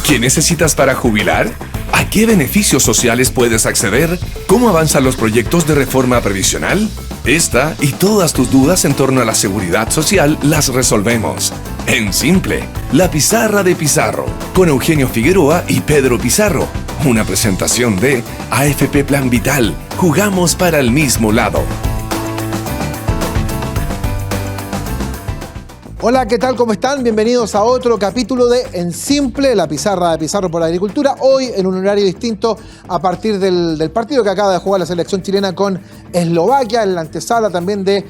¿Qué necesitas para jubilar? ¿A qué beneficios sociales puedes acceder? ¿Cómo avanzan los proyectos de reforma previsional? Esta y todas tus dudas en torno a la seguridad social las resolvemos. En Simple, la pizarra de Pizarro, con Eugenio Figueroa y Pedro Pizarro. Una presentación de AFP Plan Vital. Jugamos para el mismo lado. Hola, ¿qué tal? ¿Cómo están? Bienvenidos a otro capítulo de En Simple, la pizarra de Pizarro por la Agricultura. Hoy en un horario distinto a partir del partido que acaba de jugar la selección chilena con Eslovaquia, en la antesala también del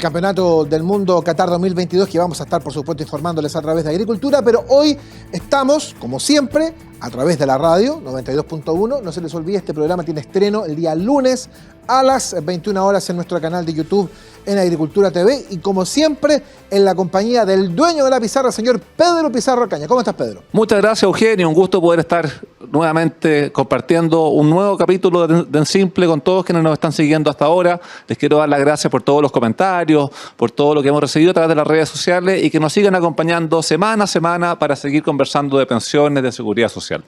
Campeonato del Mundo Qatar 2022, que vamos a estar, por supuesto, informándoles a través de Agricultura. Pero hoy estamos, como siempre, a través de la radio 92.1. No se les olvide, este programa tiene estreno el día lunes a las 21 horas en nuestro canal de YouTube en Agricultura TV, y como siempre en la compañía del dueño de la pizarra, señor Pedro Pizarro Caña. ¿Cómo estás, Pedro? Muchas gracias, Eugenio, un gusto poder estar nuevamente compartiendo un nuevo capítulo de En Simple con todos quienes nos están siguiendo hasta ahora. Les quiero dar las gracias por todos los comentarios, por todo lo que hemos recibido a través de las redes sociales, y que nos sigan acompañando semana a semana para seguir conversando de pensiones, de seguridad social.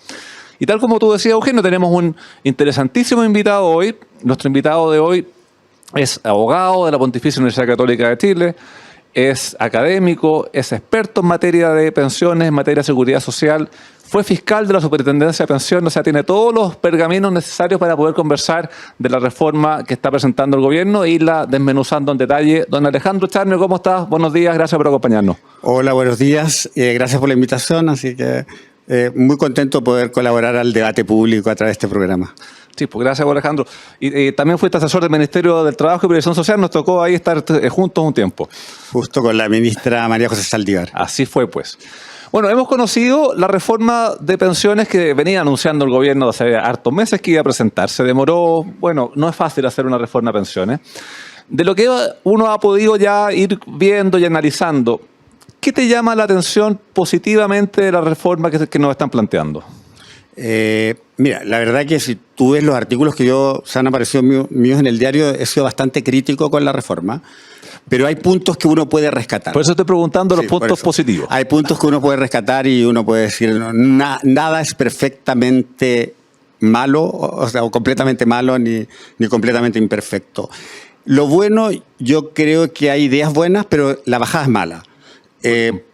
Y tal como tú decías, Eugenio, tenemos un interesantísimo invitado hoy. Nuestro invitado de hoy es abogado de la Pontificia Universidad Católica de Chile, es académico, es experto en materia de pensiones, en materia de seguridad social, fue fiscal de la Superintendencia de Pensiones, o sea, tiene todos los pergaminos necesarios para poder conversar de la reforma que está presentando el gobierno e irla desmenuzando en detalle. Don Alejandro Charnio, ¿cómo estás? Buenos días, gracias por acompañarnos. Hola, buenos días, gracias por la invitación, así que muy contento de poder colaborar al debate público a través de este programa. Sí, pues gracias, Alejandro. Y también fuiste asesor del Ministerio del Trabajo y Previsión Social. Nos tocó ahí estar juntos un tiempo. Justo con la ministra María José Saldívar. Así fue, pues. Bueno, hemos conocido la reforma de pensiones que venía anunciando el gobierno hace hartos meses que iba a presentar. Se demoró, bueno, no es fácil hacer una reforma de pensiones. De lo que uno ha podido ya ir viendo y analizando, ¿qué te llama la atención positivamente de la reforma que nos están planteando? Mira, la verdad que si tú ves los artículos que se han aparecido míos en el diario, he sido bastante crítico con la reforma, pero hay puntos que uno puede rescatar. Por eso estoy preguntando los puntos positivos. Hay puntos que uno puede rescatar y uno puede decir, nada es perfectamente malo, o sea, o completamente malo ni completamente imperfecto. Lo bueno, yo creo que hay ideas buenas, pero la bajada es mala.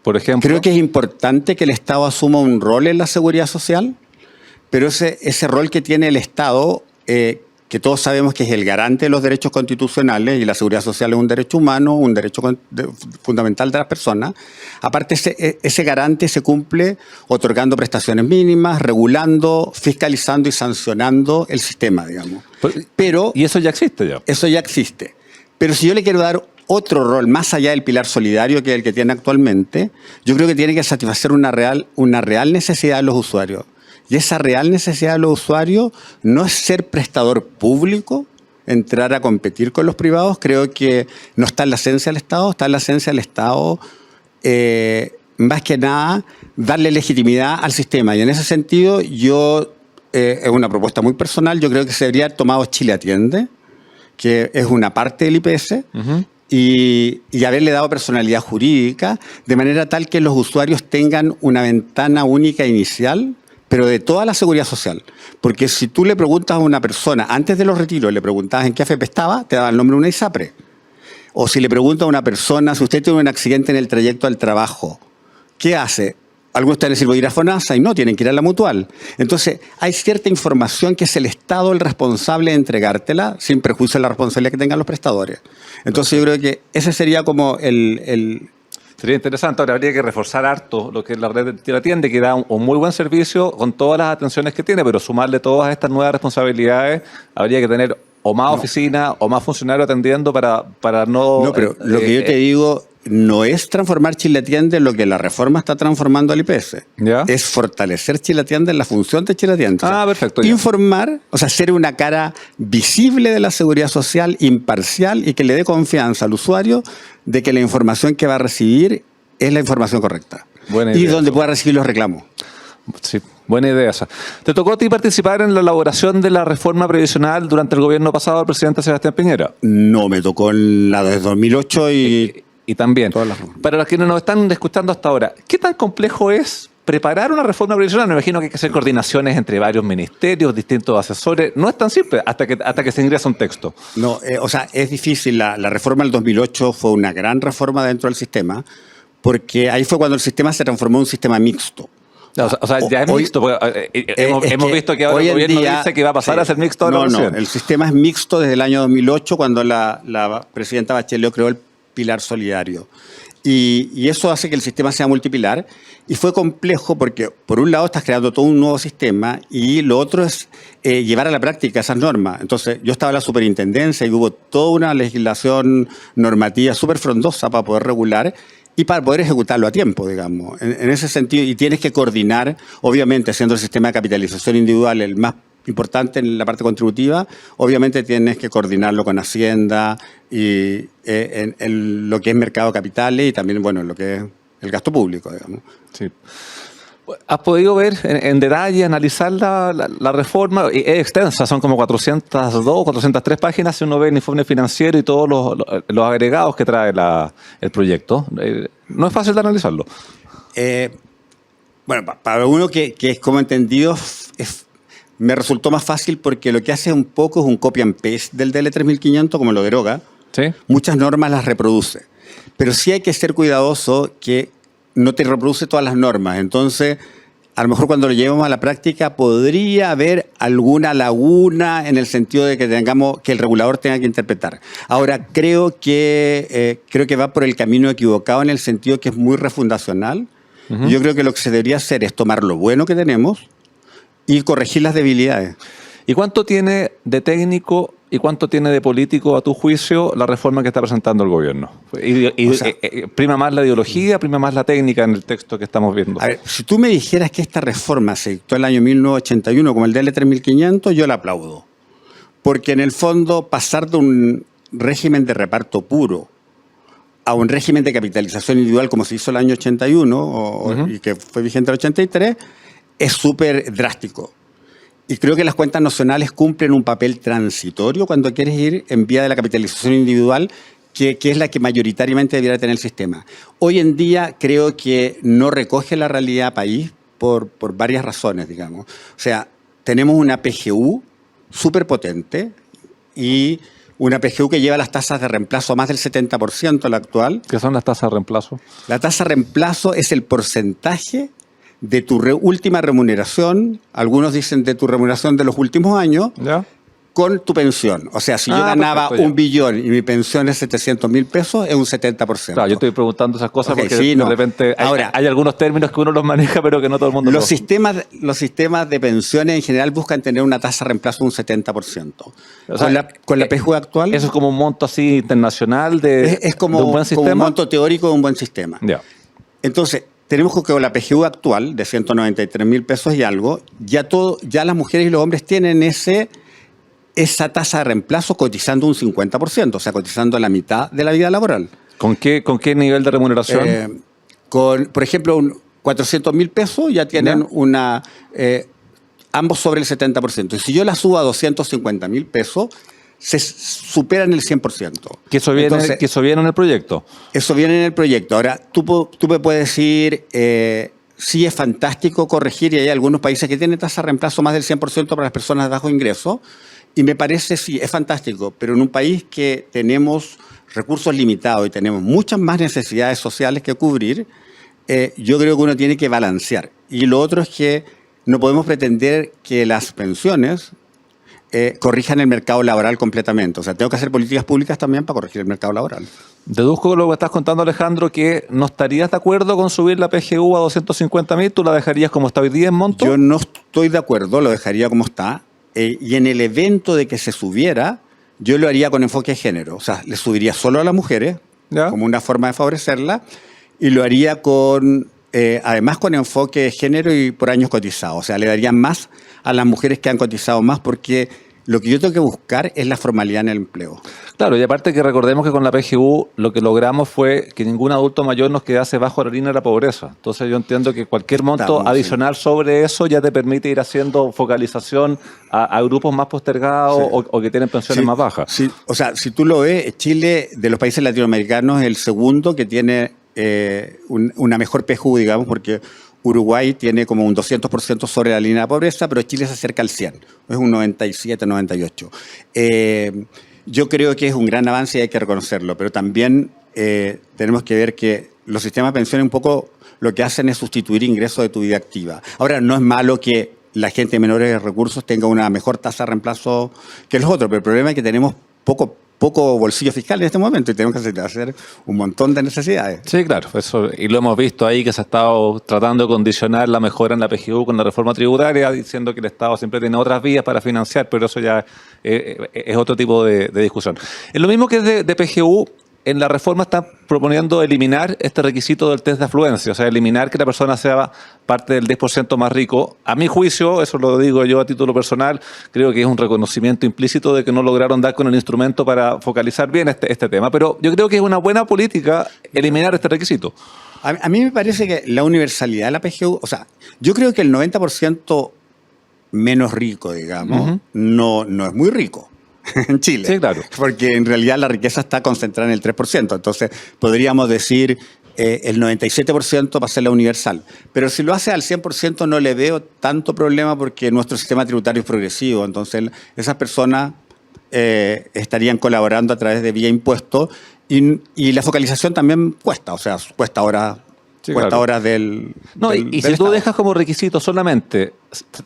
Por ejemplo, creo que es importante que el Estado asuma un rol en la seguridad social, pero ese rol que tiene el Estado, que todos sabemos que es el garante de los derechos constitucionales, y la seguridad social es un derecho humano, un derecho fundamental de las personas. Aparte, ese garante se cumple otorgando prestaciones mínimas, regulando, fiscalizando y sancionando el sistema, digamos. Y eso ya existe ya. Eso ya existe. Pero si yo le quiero dar otro rol, más allá del pilar solidario que es el que tiene actualmente, yo creo que tiene que satisfacer una real necesidad de los usuarios. Y esa real necesidad de los usuarios no es ser prestador público, entrar a competir con los privados. Creo que no está en la esencia del Estado. Está en la esencia del Estado, más que nada, darle legitimidad al sistema. Y en ese sentido, es una propuesta muy personal, yo creo que se debería haber tomado Chile Atiende, que es una parte del IPS, y haberle dado personalidad jurídica, de manera tal que los usuarios tengan una ventana única inicial, pero de toda la seguridad social. Porque si tú le preguntas a una persona, antes de los retiros, le preguntabas en qué AFP estaba, te daba el nombre de una ISAPRE. O si le preguntas a una persona, si usted tiene un accidente en el trayecto al trabajo, ¿qué hace? Algunos están en el silbato a FONASA y no, tienen que ir a la mutual. Entonces, hay cierta información que es el Estado el responsable de entregártela, sin perjuicio de la responsabilidad que tengan los prestadores. Entonces, yo creo que ese sería como Sería interesante. Ahora habría que reforzar harto lo que es la red de Chile Atiende, que da un muy buen servicio con todas las atenciones que tiene, pero sumarle todas estas nuevas responsabilidades, habría que tener o más oficinas o más funcionarios atendiendo para no... No, pero lo que yo te digo no es transformar Chile Atiende en lo que la reforma está transformando al IPS. ¿Ya? Es fortalecer Chile Atiende en la función de Chile Atiende. Perfecto. Ya. Informar, o sea, ser una cara visible de la seguridad social, imparcial, y que le dé confianza al usuario de que la información que va a recibir es la información correcta. Buena idea, y donde pueda recibir los reclamos. Sí, buena idea esa. ¿Te tocó a ti participar en la elaboración de la reforma previsional durante el gobierno pasado del presidente Sebastián Piñera? No, me tocó en la de 2008 y también. Para los quienes nos están escuchando hasta ahora, ¿qué tan complejo es preparar una reforma previsional, me imagino que hay que hacer coordinaciones entre varios ministerios, distintos asesores. No es tan simple hasta que se ingresa un texto. No, o sea, es difícil. La reforma del 2008 fue una gran reforma dentro del sistema, porque ahí fue cuando el sistema se transformó en un sistema mixto. O sea, ya es mixto, porque hemos visto que ahora el gobierno dice que va a pasar a ser mixto. No, el sistema es mixto desde el año 2008, cuando la presidenta Bachelet creó el pilar solidario. Y eso hace que el sistema sea multipilar. Y fue complejo porque, por un lado, estás creando todo un nuevo sistema y lo otro es llevar a la práctica esas normas. Entonces, yo estaba en la superintendencia y hubo toda una legislación normativa súper frondosa para poder regular y para poder ejecutarlo a tiempo, digamos. En ese sentido, y tienes que coordinar, obviamente, siendo el sistema de capitalización individual el más importante en la parte contributiva, obviamente tienes que coordinarlo con Hacienda y en lo que es mercado de capitales y también, bueno, en lo que es el gasto público, digamos. Sí. ¿Has podido ver en detalle, analizar la reforma? Es extensa, son como 402, 403 páginas si uno ve el informe financiero y todos los agregados que trae el proyecto. No es fácil de analizarlo. Bueno, para uno que es como entendido, me resultó más fácil porque lo que hace un poco es un copy and paste del DL 3500, como lo deroga. ¿Sí? Muchas normas las reproduce. Pero sí hay que ser cuidadoso que no te reproduce todas las normas. Entonces, a lo mejor cuando lo llevemos a la práctica podría haber alguna laguna en el sentido de que el regulador tenga que interpretar. Ahora, creo que va por el camino equivocado en el sentido que es muy refundacional. Uh-huh. Yo creo que lo que se debería hacer es tomar lo bueno que tenemos y corregir las debilidades. ¿Y cuánto tiene de técnico y cuánto tiene de político, a tu juicio, la reforma que está presentando el gobierno? ¿Prima más la ideología, prima más la técnica en el texto que estamos viendo? A ver, si tú me dijeras que esta reforma se dictó en el año 1981 como el DL 3500, yo la aplaudo. Porque en el fondo pasar de un régimen de reparto puro a un régimen de capitalización individual como se hizo el año 81 uh-huh. y que fue vigente el 83, es súper drástico. Y creo que las cuentas nacionales cumplen un papel transitorio cuando quieres ir en vía de la capitalización individual, que es la que mayoritariamente debiera tener el sistema. Hoy en día creo que no recoge la realidad país por varias razones, digamos. O sea, tenemos una PGU súper potente y una PGU que lleva las tasas de reemplazo a más del 70%, la actual. ¿Qué son las tasas de reemplazo? La tasa de reemplazo es el porcentaje de tu última remuneración, algunos dicen de tu remuneración de los últimos años, ¿ya? Con tu pensión. O sea, si yo ganaba perfecto, 1 billón y mi pensión es 700.000 pesos, es un 70%. Claro, yo estoy preguntando esas cosas porque sí, de repente hay algunos términos que uno los maneja, pero que no todo el mundo los sistemas de pensiones en general buscan tener una tasa de reemplazo de un 70%. O sea, con la PGU actual... Eso es como un monto así internacional es como, de un buen sistema. Como un monto teórico de un buen sistema. Ya. Entonces, tenemos que con la PGU actual, de 193.000 pesos y algo, ya las mujeres y los hombres tienen esa tasa de reemplazo cotizando un 50%, o sea, cotizando la mitad de la vida laboral. ¿Con qué nivel de remuneración? Por ejemplo, 400.000 pesos ya tienen ambos sobre el 70%. Y si yo la subo a 250.000 pesos, se superan el 100%. ¿Que eso viene en el proyecto? Eso viene en el proyecto. Ahora, tú me puedes decir, sí es fantástico corregir, y hay algunos países que tienen tasa de reemplazo más del 100% para las personas de bajo ingreso, y me parece, sí, es fantástico, pero en un país que tenemos recursos limitados y tenemos muchas más necesidades sociales que cubrir, yo creo que uno tiene que balancear. Y lo otro es que no podemos pretender que las pensiones corrijan el mercado laboral completamente. O sea, tengo que hacer políticas públicas también para corregir el mercado laboral. Deduzco lo que estás contando, Alejandro, que no estarías de acuerdo con subir la PGU a 250.000, ¿tú la dejarías como está hoy día en monto? Yo no estoy de acuerdo, lo dejaría como está. Y en el evento de que se subiera, yo lo haría con enfoque de género. O sea, le subiría solo a las mujeres, ¿ya? Como una forma de favorecerla, y lo haría además con enfoque de género y por años cotizados. O sea, le darían más a las mujeres que han cotizado más, porque lo que yo tengo que buscar es la formalidad en el empleo. Claro, y aparte que recordemos que con la PGU lo que logramos fue que ningún adulto mayor nos quedase bajo la línea de la pobreza. Entonces yo entiendo que cualquier monto adicional sobre eso ya te permite ir haciendo focalización a grupos más postergados, sí, o que tienen pensiones más bajas. Sí. O sea, si tú lo ves, Chile, de los países latinoamericanos, es el segundo que tiene una mejor PGU, digamos, porque Uruguay tiene como un 200% sobre la línea de pobreza, pero Chile se acerca al 100%, es un 97, 98. Yo creo que es un gran avance y hay que reconocerlo, pero también tenemos que ver que los sistemas de pensiones un poco lo que hacen es sustituir ingresos de tu vida activa. Ahora, no es malo que la gente de menores recursos tenga una mejor tasa de reemplazo que los otros, pero el problema es que tenemos poco bolsillo fiscal en este momento y tenemos que hacer un montón de necesidades. Sí, claro, eso, y lo hemos visto ahí que se ha estado tratando de condicionar la mejora en la PGU con la reforma tributaria, diciendo que el Estado siempre tiene otras vías para financiar, pero eso ya es otro tipo de discusión. Es lo mismo que de PGU. En la reforma están proponiendo eliminar este requisito del test de afluencia, o sea, eliminar que la persona sea parte del 10% más rico. A mi juicio, eso lo digo yo a título personal, creo que es un reconocimiento implícito de que no lograron dar con el instrumento para focalizar bien este tema, pero yo creo que es una buena política eliminar este requisito. A mí me parece que la universalidad de la PGU, o sea, yo creo que el 90% menos rico, digamos, no es muy rico en Chile. Sí, claro. Porque en realidad la riqueza está concentrada en el 3%. Entonces, podríamos decir el 97% para hacerla universal. Pero si lo hace al 100% no le veo tanto problema porque nuestro sistema tributario es progresivo. Entonces, esas personas estarían colaborando a través de vía impuestos y la focalización también cuesta. O sea, cuesta horas. Sí, cuesta claro. horas del. No, del, y del si tú Estado. dejas como requisito solamente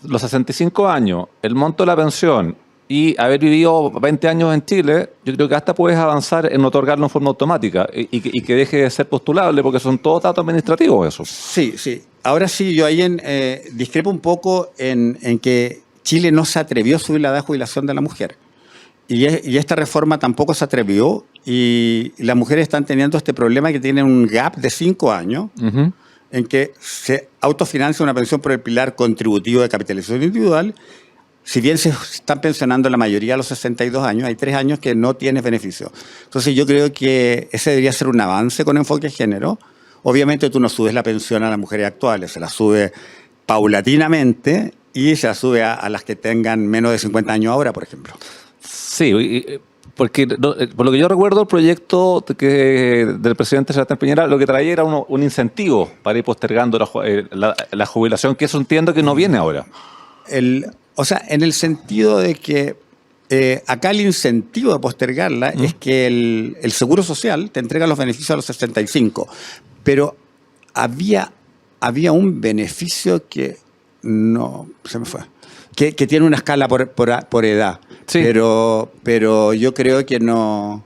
los 65 años, el monto de la pensión y haber vivido 20 años en Chile, yo creo que hasta puedes avanzar en otorgarlo en forma automática y que deje de ser postulable, porque son todos datos administrativos eso. Sí, sí. Ahora sí, yo ahí discrepo un poco en que Chile no se atrevió a subir la edad de jubilación de la mujer. Y esta reforma tampoco se atrevió y las mujeres están teniendo este problema que tienen un gap de 5 años en que se autofinancia una pensión por el pilar contributivo de capitalización individual. Si bien se están pensionando la mayoría a los 62 años, hay 3 años que no tienes beneficio. Entonces yo creo que ese debería ser un avance con enfoque de género. Obviamente tú no subes la pensión a las mujeres actuales, se la sube paulatinamente y se la sube a las que tengan menos de 50 años ahora, por ejemplo. Sí, porque por lo que yo recuerdo, el proyecto del presidente Sebastián Piñera lo que traía era un incentivo para ir postergando la jubilación, que eso entiendo que no viene ahora. O sea, en el sentido de que acá el incentivo de postergarla es que el Seguro Social te entrega los beneficios a los 65, pero había un beneficio que no, se me fue, que tiene una escala por edad, Sí. pero yo creo que no,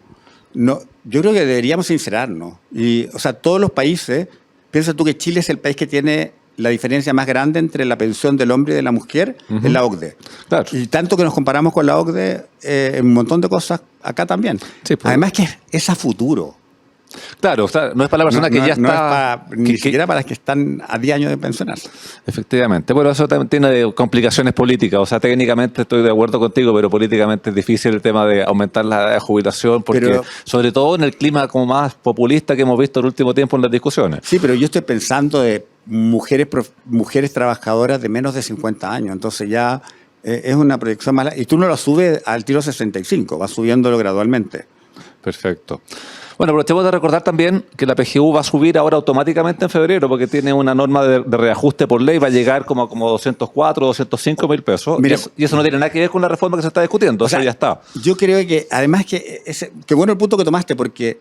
yo creo que deberíamos sincerarnos. O sea, todos los países, piensa tú que Chile es el país que tiene la diferencia más grande entre la pensión del hombre y de la mujer en la OCDE. Claro. Y tanto que nos comparamos con la OCDE en un montón de cosas acá también. Sí, pues. Además que es a futuro. Claro, o sea, no es para la persona que ya no está... es ni siquiera para las que están a 10 años de pensionarse. Efectivamente, bueno, eso también tiene complicaciones políticas, o sea, técnicamente estoy de acuerdo contigo, pero políticamente es difícil el tema de aumentar la edad de jubilación, porque sobre todo en el clima como más populista que hemos visto en el último tiempo en las discusiones. Sí, pero yo estoy pensando de mujeres trabajadoras de menos de 50 años, entonces ya es una proyección más larga. Y tú no lo subes al tiro 65, vas subiéndolo gradualmente. Perfecto. Bueno, aprovechemos de recordar también que la PGU va a subir ahora automáticamente en febrero porque tiene una norma de reajuste por ley, va a llegar como 204, 205 mil pesos. Mira, y eso no tiene nada que ver con la reforma que se está discutiendo, eso ya está. Yo creo que, además que bueno el punto que tomaste, porque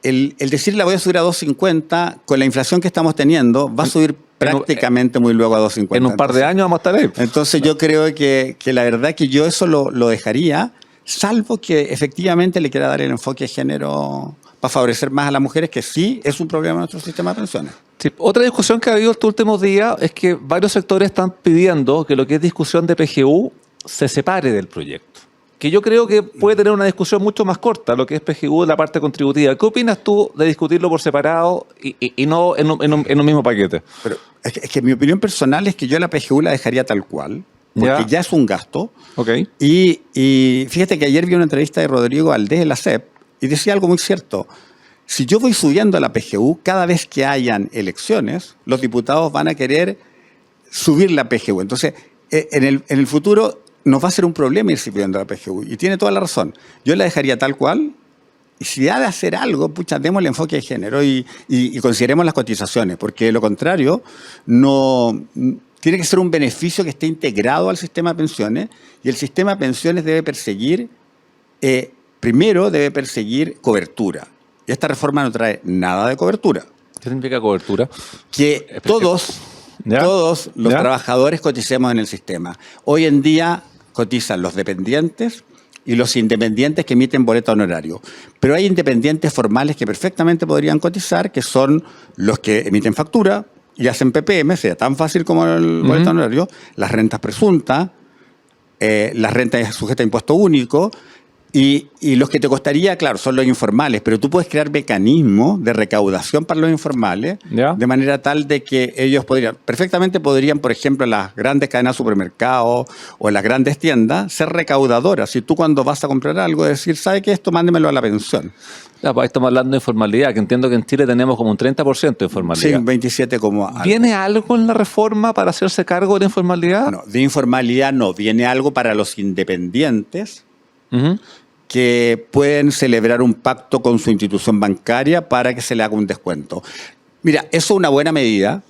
el decir la voy a subir a 250, con la inflación que estamos teniendo, va a subir prácticamente muy luego a 250. En un par de años vamos a estar ahí. Entonces yo creo que la verdad que yo eso lo dejaría, salvo que efectivamente le quiera dar el enfoque de género para favorecer más a las mujeres, que sí es un problema en nuestro sistema de pensiones. Sí, otra discusión que ha habido estos últimos días es que varios sectores están pidiendo que lo que es discusión de PGU se separe del proyecto. Que yo creo que puede tener una discusión mucho más corta, lo que es PGU de la parte contributiva. ¿Qué opinas tú de discutirlo por separado y no en un mismo paquete? Pero es que mi opinión personal es que yo la PGU la dejaría tal cual, porque ya es un gasto. Okay. Y fíjate que ayer vi una entrevista de Rodrigo Aldez de la CEP y decía algo muy cierto. Si yo voy subiendo a la PGU, cada vez que hayan elecciones, los diputados van a querer subir la PGU. Entonces, en el futuro nos va a ser un problema ir subiendo a la PGU. Y tiene toda la razón. Yo la dejaría tal cual Y si ha de hacer algo, pucha, demos el enfoque de género y consideremos las cotizaciones, porque de lo contrario, no tiene que ser un beneficio que esté integrado al sistema de pensiones, y el sistema de pensiones debe perseguir, primero debe perseguir cobertura. Y esta reforma no trae nada de cobertura. ¿Qué significa cobertura? Que todos los trabajadores coticemos en el sistema. Hoy en día cotizan los dependientes y los independientes que emiten boleto honorario. Pero hay independientes formales que perfectamente podrían cotizar, que son los que emiten factura y hacen PPM, sea tan fácil como el boleto honorario, las rentas presuntas, las rentas sujetas a impuesto único, y los que te costaría, claro, son los informales, pero tú puedes crear mecanismos de recaudación para los informales, de manera tal de que ellos perfectamente podrían, por ejemplo, en las grandes cadenas de supermercados o en las grandes tiendas, ser recaudadoras. Si tú cuando vas a comprar algo, decir, ¿sabe qué? Esto mándemelo a la pensión. Ya, pues ahí estamos hablando de informalidad, que entiendo que en Chile tenemos como un 30% de informalidad. Sí, un 27% como algo. ¿Viene algo en la reforma para hacerse cargo de la informalidad? No, de informalidad no. Viene algo para los independientes, que pueden celebrar un pacto con su institución bancaria para que se le haga un descuento. Mira, eso es una buena medida,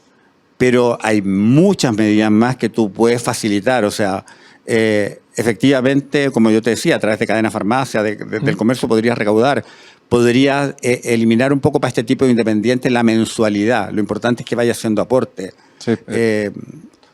pero hay muchas medidas más que tú puedes facilitar. O sea, efectivamente, como yo te decía, a través de cadena farmacia, del comercio podrías recaudar, podrías eliminar un poco para este tipo de independientes la mensualidad. Lo importante es que vaya haciendo aporte. Sí.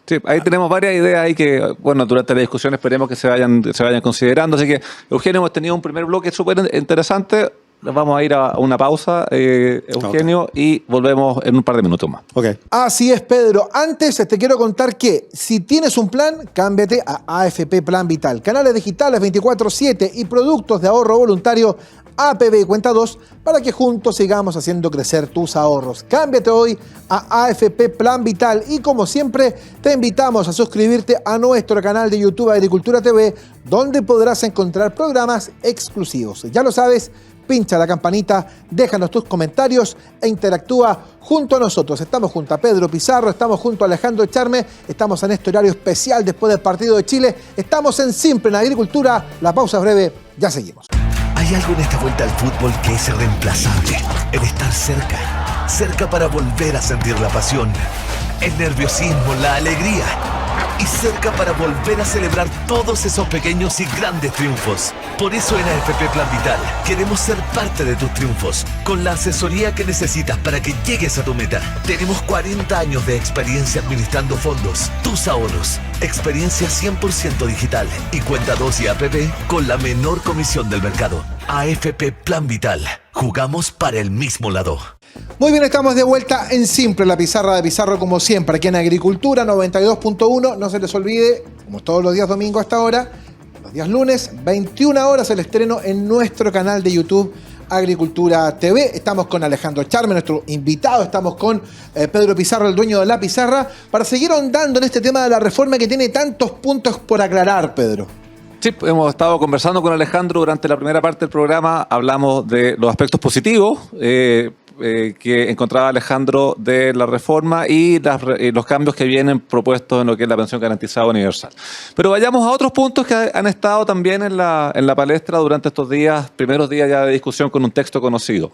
Sí, ahí tenemos varias ideas ahí que, bueno, durante la discusión esperemos que se vayan considerando. Así que, Eugenio, hemos tenido un primer bloque súper interesante. Nos vamos a ir a una pausa, Eugenio, y volvemos en un par de minutos más. Okay. Así es, Pedro. Antes te quiero contar que si tienes un plan, cámbiate a AFP Plan Vital. Canales digitales 24/7 y productos de ahorro voluntario APB y Cuenta 2 para que juntos sigamos haciendo crecer tus ahorros. Cámbiate hoy a AFP Plan Vital y como siempre te invitamos a suscribirte a nuestro canal de YouTube Agricultura TV, donde podrás encontrar programas exclusivos. Ya lo sabes, pincha la campanita, déjanos tus comentarios e interactúa junto a nosotros. Estamos junto a Pedro Pizarro, estamos junto a Alejandro Echarme, estamos en este horario especial después del partido de Chile, estamos en Simple en Agricultura. La pausa breve, ya seguimos. Hay algo en esta vuelta al fútbol que es irreemplazable. El estar cerca. Cerca para volver a sentir la pasión, el nerviosismo, la alegría. Y cerca para volver a celebrar todos esos pequeños y grandes triunfos. Por eso en AFP Plan Vital queremos ser parte de tus triunfos, con la asesoría que necesitas para que llegues a tu meta. Tenemos 40 años de experiencia administrando fondos, tus ahorros, experiencia 100% digital y Cuenta 2 y APP con la menor comisión del mercado. AFP Plan Vital. Jugamos para el mismo lado. Muy bien, estamos de vuelta en Simple, la pizarra de Pizarro como siempre, aquí en Agricultura 92.1. No se les olvide, como todos los días domingo hasta ahora, los días lunes, 21 horas el estreno en nuestro canal de YouTube Agricultura TV. Estamos con Alejandro Echarme, nuestro invitado, estamos con Pedro Pizarro, el dueño de la pizarra, para seguir ahondando en este tema de la reforma que tiene tantos puntos por aclarar, Pedro. Sí, hemos estado conversando con Alejandro durante la primera parte del programa, hablamos de los aspectos positivos que encontraba Alejandro de la reforma y los cambios que vienen propuestos en lo que es la pensión garantizada universal. Pero vayamos a otros puntos que han estado también en la palestra durante estos primeros días ya de discusión con un texto conocido.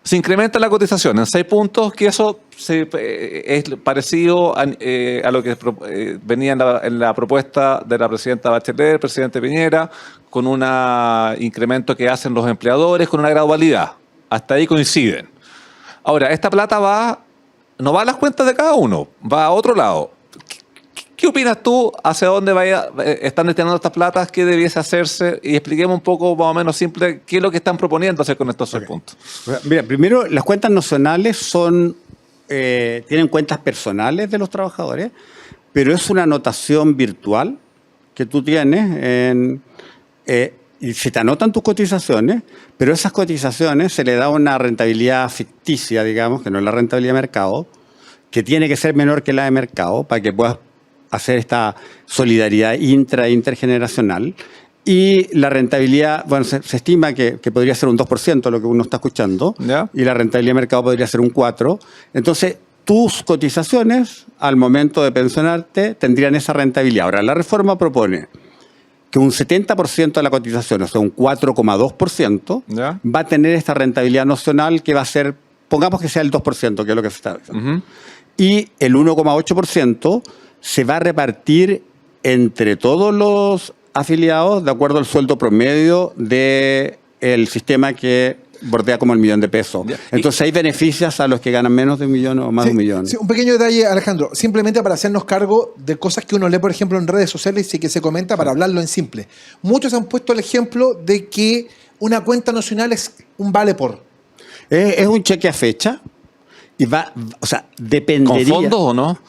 Se incrementa la cotización en 6 puntos, que eso es parecido a lo que venía en la propuesta de la presidenta Bachelet, el presidente Piñera, con un incremento que hacen los empleadores con una gradualidad. Hasta ahí coinciden. Ahora, esta plata no va a las cuentas de cada uno, va a otro lado. ¿Qué opinas tú? ¿Hacia dónde están destinando estas platas? ¿Qué debiese hacerse? Y expliquemos un poco más o menos simple qué es lo que están proponiendo hacer con estos 6 puntos. Mira, primero, las cuentas nacionales tienen cuentas personales de los trabajadores, pero es una anotación virtual que tú tienes y se te anotan tus cotizaciones, pero esas cotizaciones se le da una rentabilidad ficticia, digamos, que no es la rentabilidad de mercado, que tiene que ser menor que la de mercado para que puedas hacer esta solidaridad intergeneracional. Y la rentabilidad, bueno, se estima que podría ser un 2% lo que uno está escuchando, ¿ya? Y la rentabilidad de mercado podría ser un 4%. Entonces, tus cotizaciones al momento de pensionarte tendrían esa rentabilidad. Ahora, la reforma propone que un 70% de la cotización, o sea, un 4,2%, ¿Ya? va a tener esta rentabilidad nocional que va a ser, pongamos que sea el 2%, que es lo que se está diciendo. Y el 1,8% se va a repartir entre todos los afiliados de acuerdo al sueldo promedio del sistema que bordea como el $1.000.000. Ya. Entonces hay beneficios a los que ganan menos de 1 millón o más de 1 millón. Sí, un pequeño detalle, Alejandro, simplemente para hacernos cargo de cosas que uno lee, por ejemplo, en redes sociales y que se comenta para hablarlo en simple. Muchos han puesto el ejemplo de que una cuenta nacional es un vale por. Es un cheque a fecha y va, o sea, ¿Con dependería. fondos o no?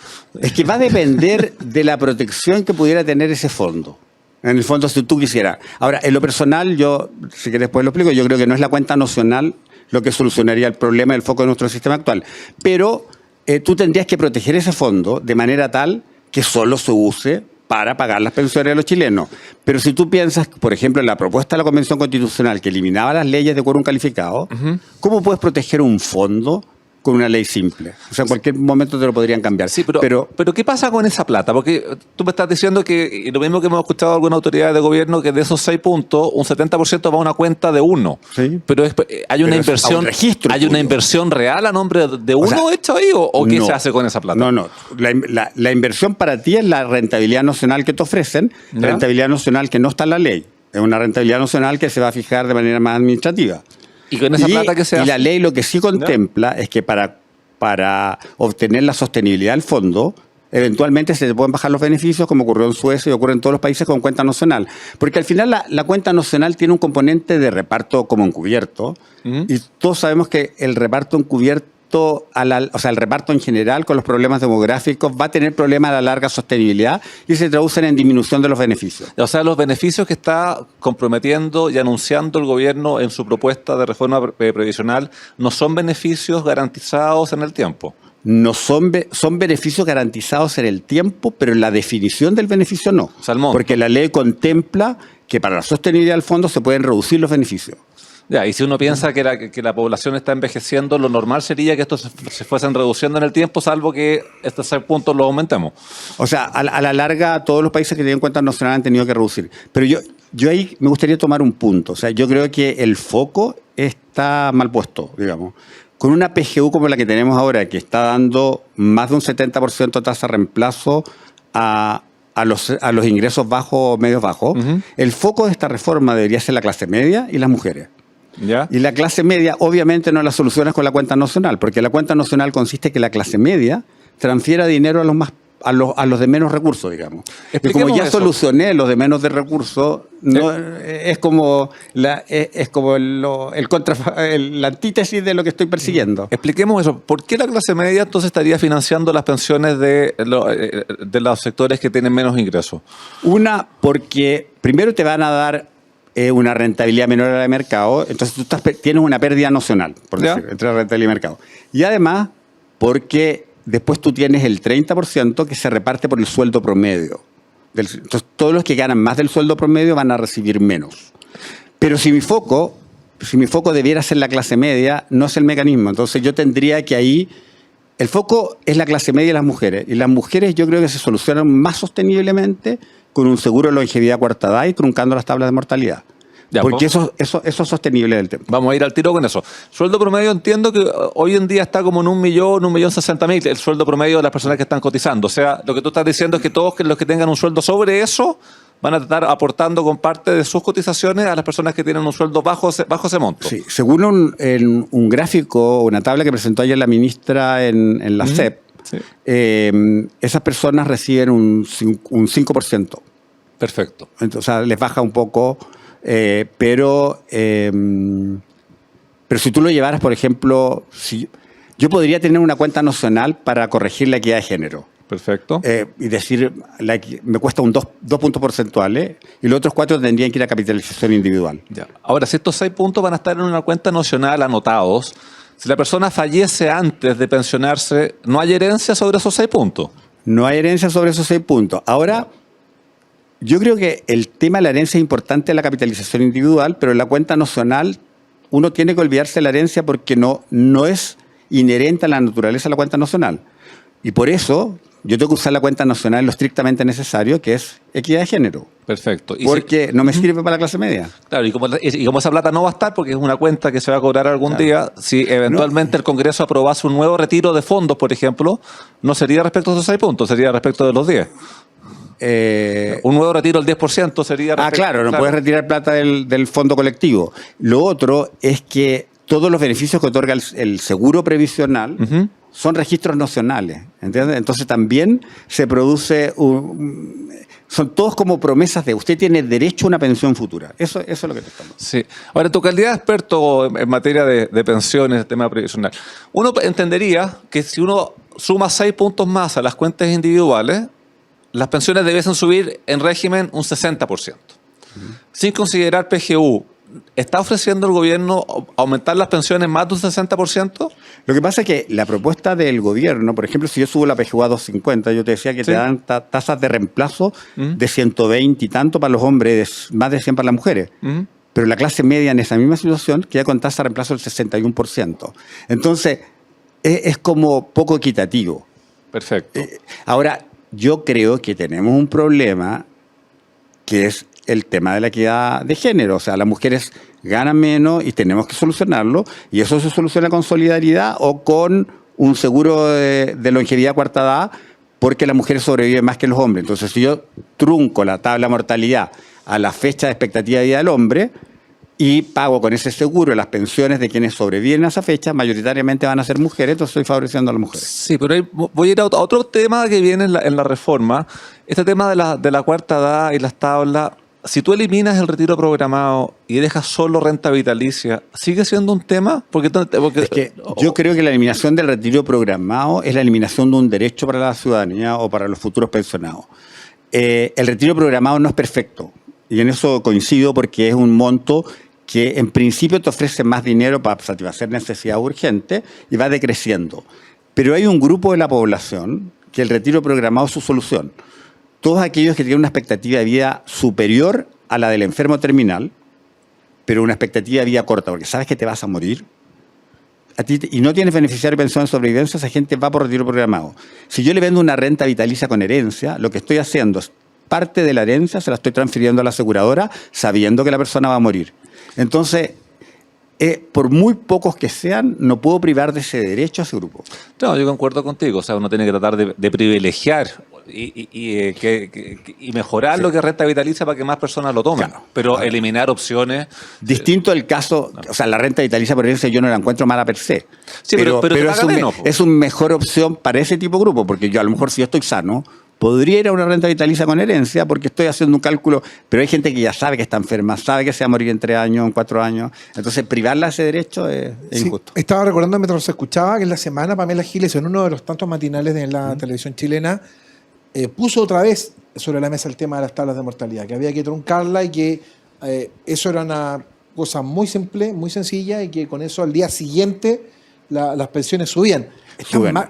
Es que va a depender de la protección que pudiera tener ese fondo. En el fondo, si tú quisieras. Ahora, en lo personal, yo, si quieres después lo explico, yo creo que no es la cuenta nacional lo que solucionaría el problema del foco de nuestro sistema actual. Pero tú tendrías que proteger ese fondo de manera tal que solo se use para pagar las pensiones de los chilenos. Pero si tú piensas, por ejemplo, en la propuesta de la Convención Constitucional que eliminaba las leyes de quórum calificado, ¿cómo puedes proteger un fondo con una ley simple? O sea, en cualquier momento te lo podrían cambiar. Sí, pero ¿qué pasa con esa plata? Porque tú me estás diciendo que, y lo mismo que hemos escuchado de algunas autoridades de gobierno, que de esos 6 puntos, un 70% va a una cuenta de uno. Sí. Pero hay una Pero es a inversión, un registro ¿hay una tuyo. inversión real a nombre de uno sea, hecho ahí? ¿O qué no. se hace con esa plata? No. La inversión para ti es la rentabilidad nacional que te ofrecen, ¿Ya? rentabilidad nacional que no está en la ley. Es una rentabilidad nacional que se va a fijar de manera más administrativa. ¿Y con esa plata que se hace? Y la ley lo que sí contempla es que para obtener la sostenibilidad del fondo, eventualmente se te pueden bajar los beneficios, como ocurrió en Suecia y ocurre en todos los países con cuenta nacional. Porque al final la cuenta nacional tiene un componente de reparto como encubierto, y todos sabemos que el reparto encubierto, o sea, el reparto en general con los problemas demográficos va a tener problemas a la larga sostenibilidad y se traducen en disminución de los beneficios. O sea, los beneficios que está comprometiendo y anunciando el gobierno en su propuesta de reforma previsional no son beneficios garantizados en el tiempo. No son beneficios garantizados en el tiempo, pero en la definición del beneficio no. O sea, el monto. Porque la ley contempla que para la sostenibilidad del fondo se pueden reducir los beneficios. Ya, y si uno piensa que la población está envejeciendo, lo normal sería que estos se fuesen reduciendo en el tiempo, salvo que estos 6 puntos los aumentemos. O sea, a la larga todos los países que tienen cuentas nacionales han tenido que reducir. Pero yo ahí me gustaría tomar un punto. O sea, yo creo que el foco está mal puesto, digamos. Con una PGU como la que tenemos ahora, que está dando más de un 70% de tasa de reemplazo a los ingresos bajos o medios bajos, el foco de esta reforma debería ser la clase media y las mujeres. ¿Ya? Y la clase media obviamente no la solucionas con la cuenta nacional, porque la cuenta nacional consiste en que la clase media transfiera dinero a los de menos recursos, digamos. Y Expliquemos como ya eso. solucioné los de menos de recursos, es como la antítesis de lo que estoy persiguiendo. Expliquemos eso. ¿Por qué la clase media entonces estaría financiando las pensiones de los sectores que tienen menos ingresos? Una, porque primero te van a dar una rentabilidad menor a la de mercado, entonces tú tienes una pérdida nocional, por ¿Ya? decir, entre rentabilidad y mercado. Y además, porque después tú tienes el 30% que se reparte por el sueldo promedio. Entonces, todos los que ganan más del sueldo promedio van a recibir menos. Pero si mi foco debiera ser la clase media, no es el mecanismo. Entonces yo tendría que ahí... El foco es la clase media y las mujeres. Y las mujeres yo creo que se solucionan más sosteniblemente con un seguro de longevidad a cuarta edad y truncando las tablas de mortalidad. Ya, Porque pues. eso es sostenible del tiempo. Vamos a ir al tiro con eso. Sueldo promedio entiendo que hoy en día está como en 1.060.000 el sueldo promedio de las personas que están cotizando. O sea, lo que tú estás diciendo es que todos los que tengan un sueldo sobre eso van a estar aportando con parte de sus cotizaciones a las personas que tienen un sueldo bajo ese monto. Sí, según un gráfico, una tabla que presentó ayer la ministra en la CEP, Sí. esas personas reciben un 5%. Perfecto. Entonces, o sea, les baja un poco, pero si tú lo llevaras, por ejemplo, yo podría tener una cuenta nacional para corregir la equidad de género. Perfecto. Y decir, me cuesta un 2 puntos porcentuales y los otros 4 tendrían que ir a capitalización individual. Ya. Ahora, si estos 6 puntos van a estar en una cuenta nacional anotados, si la persona fallece antes de pensionarse, ¿no hay herencia sobre esos 6 puntos? No hay herencia sobre esos 6 puntos. Ahora, yo creo que el tema de la herencia es importante en la capitalización individual, pero en la cuenta nacional uno tiene que olvidarse de la herencia porque no es inherente a la naturaleza de la cuenta nacional. Y por eso, yo tengo que usar la cuenta nacional en lo estrictamente necesario, que es equidad de género. Perfecto. Porque no me sirve para la clase media. Claro, y como esa plata no va a estar, porque es una cuenta que se va a cobrar algún día, si eventualmente el Congreso aprobase un nuevo retiro de fondos, por ejemplo, no sería respecto a esos 6 puntos, sería respecto de los 10. Un nuevo retiro del 10% sería... Claro, no puedes retirar plata del fondo colectivo. Lo otro es que todos los beneficios que otorga el seguro previsional son registros nacionales, ¿entiendes? Entonces también se produce... son todos como promesas de usted tiene derecho a una pensión futura. Eso es lo que te estamos diciendo. Sí. Ahora, en tu calidad de experto en materia de pensiones, tema previsional, uno entendería que si uno suma 6 puntos más a las cuentas individuales, las pensiones debiesen subir en régimen un 60%. Sin considerar PGU, ¿está ofreciendo el gobierno aumentar las pensiones más de un 60%? Lo que pasa es que la propuesta del gobierno, por ejemplo, si yo subo la PGU a 250, yo te decía que te dan tasas de reemplazo de 120 y tanto para los hombres, más de 100 para las mujeres. Pero la clase media en esa misma situación queda con tasa de reemplazo del 61%. Entonces, es como poco equitativo. Perfecto. Ahora, yo creo que tenemos un problema que es el tema de la equidad de género. O sea, las mujeres ganan menos y tenemos que solucionarlo. Y eso se soluciona con solidaridad o con un seguro de longevidad cuarta edad, porque las mujeres sobreviven más que los hombres. Entonces, si yo trunco la tabla de mortalidad a la fecha de expectativa de vida del hombre y pago con ese seguro las pensiones de quienes sobreviven a esa fecha, mayoritariamente van a ser mujeres, entonces estoy favoreciendo a las mujeres. Sí, pero ahí voy a ir a otro tema que viene en la reforma. Este tema de la cuarta edad y las tablas. Si tú eliminas el retiro programado y dejas solo renta vitalicia, ¿sigue siendo un tema? Porque es que yo creo que la eliminación del retiro programado es la eliminación de un derecho para la ciudadanía o para los futuros pensionados. El retiro programado no es perfecto, y en eso coincido, porque es un monto que en principio te ofrece más dinero para satisfacer necesidades urgentes y va decreciendo. Pero hay un grupo de la población que el retiro programado es su solución. Todos aquellos que tienen una expectativa de vida superior a la del enfermo terminal, pero una expectativa de vida corta, porque sabes que te vas a morir, y no tienes beneficiario de pensión de sobrevivencia, esa gente va por retiro programado. Si yo le vendo una renta vitalicia con herencia, lo que estoy haciendo es parte de la herencia, se la estoy transfiriendo a la aseguradora, sabiendo que la persona va a morir. Entonces, por muy pocos que sean, no puedo privar de ese derecho a ese grupo. No, yo concuerdo contigo. O sea, uno tiene que tratar de privilegiar y mejorar lo que renta vitalicia para que más personas lo tomen. Claro. Pero eliminar opciones... Distinto el caso, o sea, la renta vitalicia por herencia yo no la encuentro mala per se. Sí, pero es una mejor opción para ese tipo de grupo, porque yo a lo mejor si yo estoy sano, podría ir a una renta vitalicia con herencia porque estoy haciendo un cálculo, pero hay gente que ya sabe que está enferma, sabe que se va a morir en 3 años, en 4 años. Entonces, privarla de ese derecho es injusto. Estaba recordando mientras se escuchaba que en la semana Pamela Giles, en uno de los tantos matinales de la televisión chilena, puso otra vez sobre la mesa el tema de las tablas de mortalidad, que había que truncarla y que eso era una cosa muy simple, muy sencilla, y que con eso al día siguiente las pensiones subían.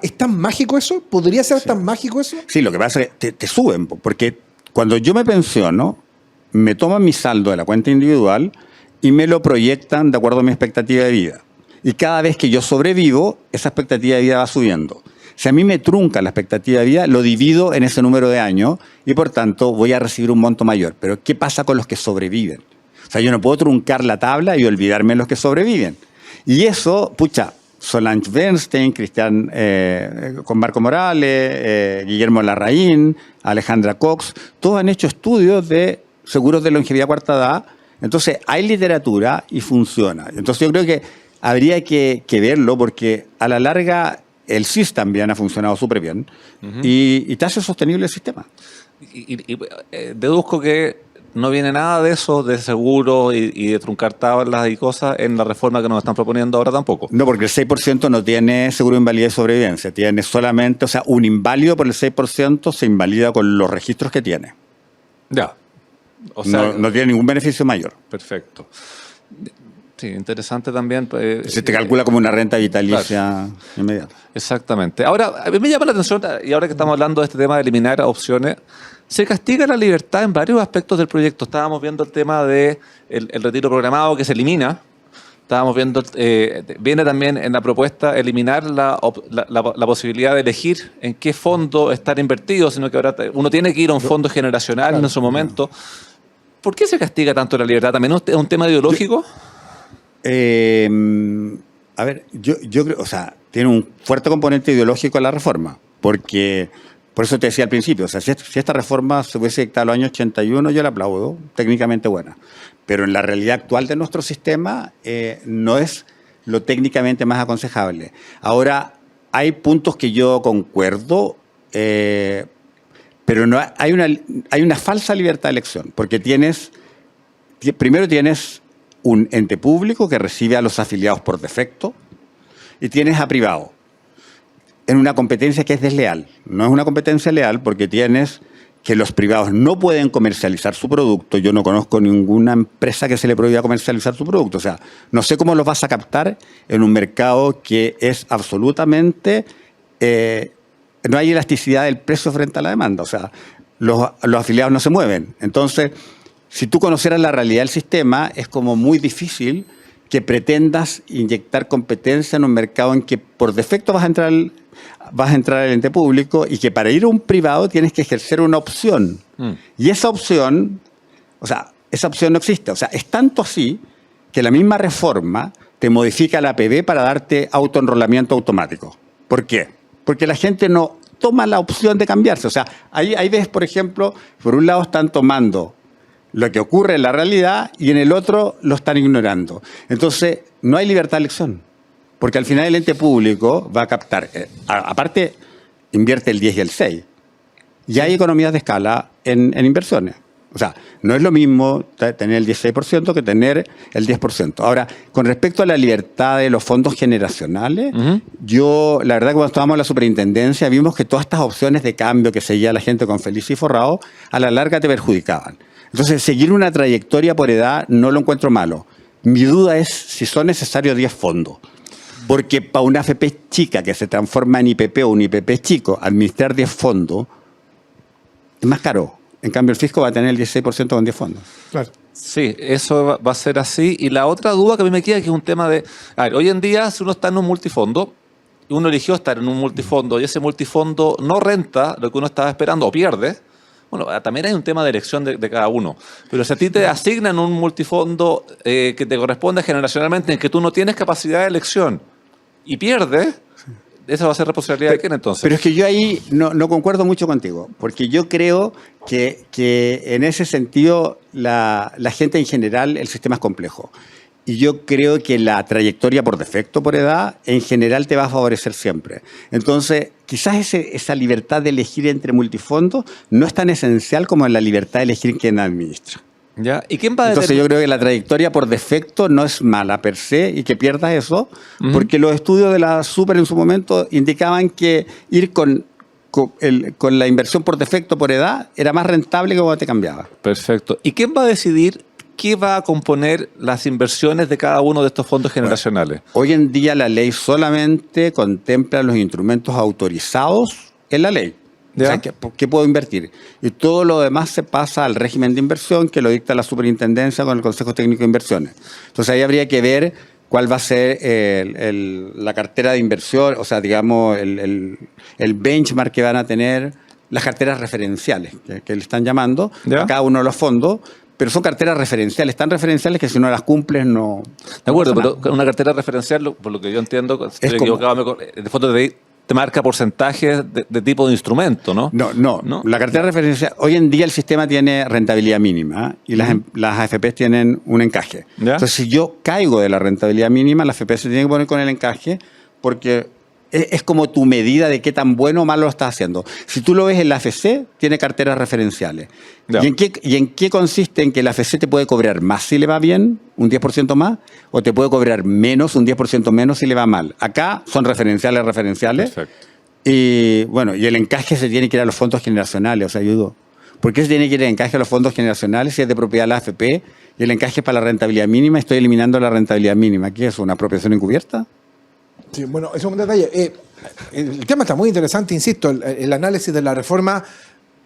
¿Es tan mágico eso? ¿Podría ser tan mágico eso? Sí, lo que pasa es que te suben, porque cuando yo me pensiono, me toman mi saldo de la cuenta individual y me lo proyectan de acuerdo a mi expectativa de vida. Y cada vez que yo sobrevivo, esa expectativa de vida va subiendo. Si a mí me trunca la expectativa de vida, lo divido en ese número de años y por tanto voy a recibir un monto mayor. Pero ¿qué pasa con los que sobreviven? O sea, yo no puedo truncar la tabla y olvidarme de los que sobreviven. Y eso, Solange Bernstein, Cristian con Marco Morales, Guillermo Larraín, Alejandra Cox, todos han hecho estudios de seguros de longevidad cuarta edad. Entonces hay literatura y funciona. Entonces yo creo que habría que verlo, porque a la larga el SIS también ha funcionado súper bien y te hace sostenible el sistema. Y deduzco que no viene nada de eso, de seguro y de truncar tablas y cosas en la reforma que nos están proponiendo ahora tampoco. No, porque el 6% no tiene seguro de invalidez y sobrevivencia. Tiene solamente, o sea, un inválido por el 6% se invalida con los registros que tiene. Ya. O sea, no tiene ningún beneficio mayor. Perfecto. Sí, interesante también. Se te calcula como una renta vitalicia inmediata. Exactamente. Ahora, a mí me llama la atención, y ahora que estamos hablando de este tema de eliminar opciones, se castiga la libertad en varios aspectos del proyecto. Estábamos viendo el tema de el retiro programado que se elimina, estábamos viendo, viene también en la propuesta eliminar la posibilidad de elegir en qué fondo estar invertido, sino que ahora uno tiene que ir a un fondo generacional, claro, en su momento. ¿Por qué se castiga tanto la libertad? ¿También es un tema ideológico? A ver, yo creo, o sea, tiene un fuerte componente ideológico la reforma, porque, por eso te decía al principio, o sea, si esta reforma se hubiese dictado en los años 81, yo la aplaudo, técnicamente buena, pero en la realidad actual de nuestro sistema no es lo técnicamente más aconsejable. Ahora, hay puntos que yo concuerdo, pero no hay una falsa libertad de elección, porque primero tienes un ente público que recibe a los afiliados por defecto y tienes a privado en una competencia que es desleal. No es una competencia leal porque tienes que los privados no pueden comercializar su producto. Yo no conozco ninguna empresa que se le prohíba comercializar su producto. O sea, no sé cómo los vas a captar en un mercado que es absolutamente... no hay elasticidad del precio frente a la demanda. O sea, los afiliados no se mueven. Entonces, si tú conocieras la realidad del sistema, es como muy difícil que pretendas inyectar competencia en un mercado en que por defecto vas a entrar al ente público y que para ir a un privado tienes que ejercer una opción. Y esa opción no existe. O sea, es tanto así que la misma reforma te modifica la APB para darte autoenrolamiento automático. ¿Por qué? Porque la gente no toma la opción de cambiarse. O sea, ahí ves, por ejemplo, por un lado están tomando lo que ocurre en la realidad y en el otro lo están ignorando. Entonces, no hay libertad de elección, porque al final el ente público va a captar, aparte invierte el 10 y el 6, y hay economías de escala en inversiones. O sea, no es lo mismo tener el 16% que tener el 10%. Ahora, con respecto a la libertad de los fondos generacionales, yo, la verdad, cuando estábamos en la superintendencia, vimos que todas estas opciones de cambio que seguía la gente con Feliz y Forrado, a la larga te perjudicaban. Entonces, seguir una trayectoria por edad no lo encuentro malo. Mi duda es si son necesarios 10 fondos. Porque para una AFP chica que se transforma en IPP o un IPP chico, administrar 10 fondos es más caro. En cambio, el fisco va a tener el 16% con 10 fondos. Claro. Sí, eso va a ser así. Y la otra duda que a mí me queda es que es un tema de... A ver, hoy en día, si uno está en un multifondo, y uno eligió estar en un multifondo, y ese multifondo no renta lo que uno estaba esperando, o pierde... Bueno, también hay un tema de elección de cada uno. Pero si a ti te asignan un multifondo que te corresponde generacionalmente en que tú no tienes capacidad de elección y pierdes, esa va a ser responsabilidad de quién entonces. Pero es que yo ahí no concuerdo mucho contigo, porque yo creo que en ese sentido la gente en general, el sistema es complejo. Y yo creo que la trayectoria por defecto, por edad, en general te va a favorecer siempre. Entonces, quizás esa libertad de elegir entre multifondos no es tan esencial como la libertad de elegir quién administra. ¿Ya? ¿Y quién va a Entonces yo creo que la trayectoria por defecto no es mala per se y que pierdas eso, porque los estudios de la Super en su momento indicaban que ir con la inversión por defecto, por edad, era más rentable que cuando te cambiaba. Perfecto. ¿Y quién va a decidir qué va a componer las inversiones de cada uno de estos fondos generacionales? Bueno, hoy en día la ley solamente contempla los instrumentos autorizados en la ley. ¿Ya? O sea, ¿qué puedo invertir? Y todo lo demás se pasa al régimen de inversión que lo dicta la superintendencia con el Consejo Técnico de Inversiones. Entonces ahí habría que ver cuál va a ser la cartera de inversión, o sea, digamos, el benchmark que van a tener las carteras referenciales que le están llamando a cada uno de los fondos. Pero son carteras referenciales, tan referenciales que si no las cumples no... De acuerdo, pero una cartera referencial, por lo que yo entiendo, si estoy equivocado, de fondo te marca porcentajes de tipo de instrumento, ¿no? No. La cartera referencial, hoy en día el sistema tiene rentabilidad mínima y las AFPs tienen un encaje. ¿Ya? Entonces, si yo caigo de la rentabilidad mínima, la AFP se tiene que poner con el encaje porque es como tu medida de qué tan bueno o malo lo estás haciendo. Si tú lo ves en la AFC, tiene carteras referenciales. ¿Y en qué consiste? En que la AFC te puede cobrar más si le va bien, un 10% más, o te puede cobrar menos, un 10% menos si le va mal. Acá son referenciales. Perfecto. Y bueno, y el encaje se tiene que ir a los fondos generacionales. O sea, yo digo, ¿por qué se tiene que ir el encaje a los fondos generacionales si es de propiedad de la AFP y el encaje es para la rentabilidad mínima? Estoy eliminando la rentabilidad mínima. ¿Qué es? ¿Una apropiación encubierta? Sí, bueno, eso es un detalle. El tema está muy interesante, insisto, el análisis de la reforma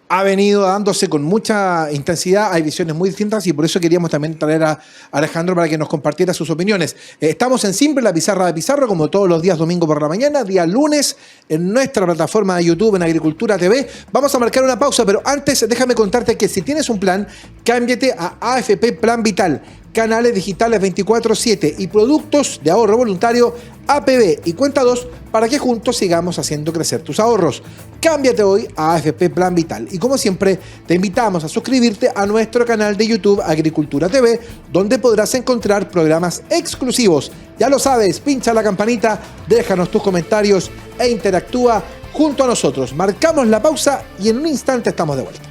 ha venido dándose con mucha intensidad, hay visiones muy distintas y por eso queríamos también traer a Alejandro para que nos compartiera sus opiniones. Estamos en Simple, la pizarra de Pizarro, como todos los días domingo por la mañana, día lunes, en nuestra plataforma de YouTube, en Agricultura TV. Vamos a marcar una pausa, pero antes déjame contarte que si tienes un plan, cámbiate a AFP Plan Vital, canales digitales 24/7 y productos de ahorro voluntario APB y Cuenta 2 para que juntos sigamos haciendo crecer tus ahorros. Cámbiate hoy a AFP Plan Vital y como siempre te invitamos a suscribirte a nuestro canal de YouTube Agricultura TV, donde podrás encontrar programas exclusivos. Ya lo sabes, pincha la campanita, déjanos tus comentarios e interactúa junto a nosotros. Marcamos la pausa y en un instante estamos de vuelta.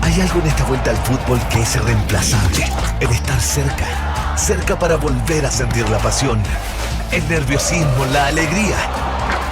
Hay algo en esta vuelta al fútbol que es irreemplazable. El estar cerca. Cerca para volver a sentir la pasión, el nerviosismo, la alegría.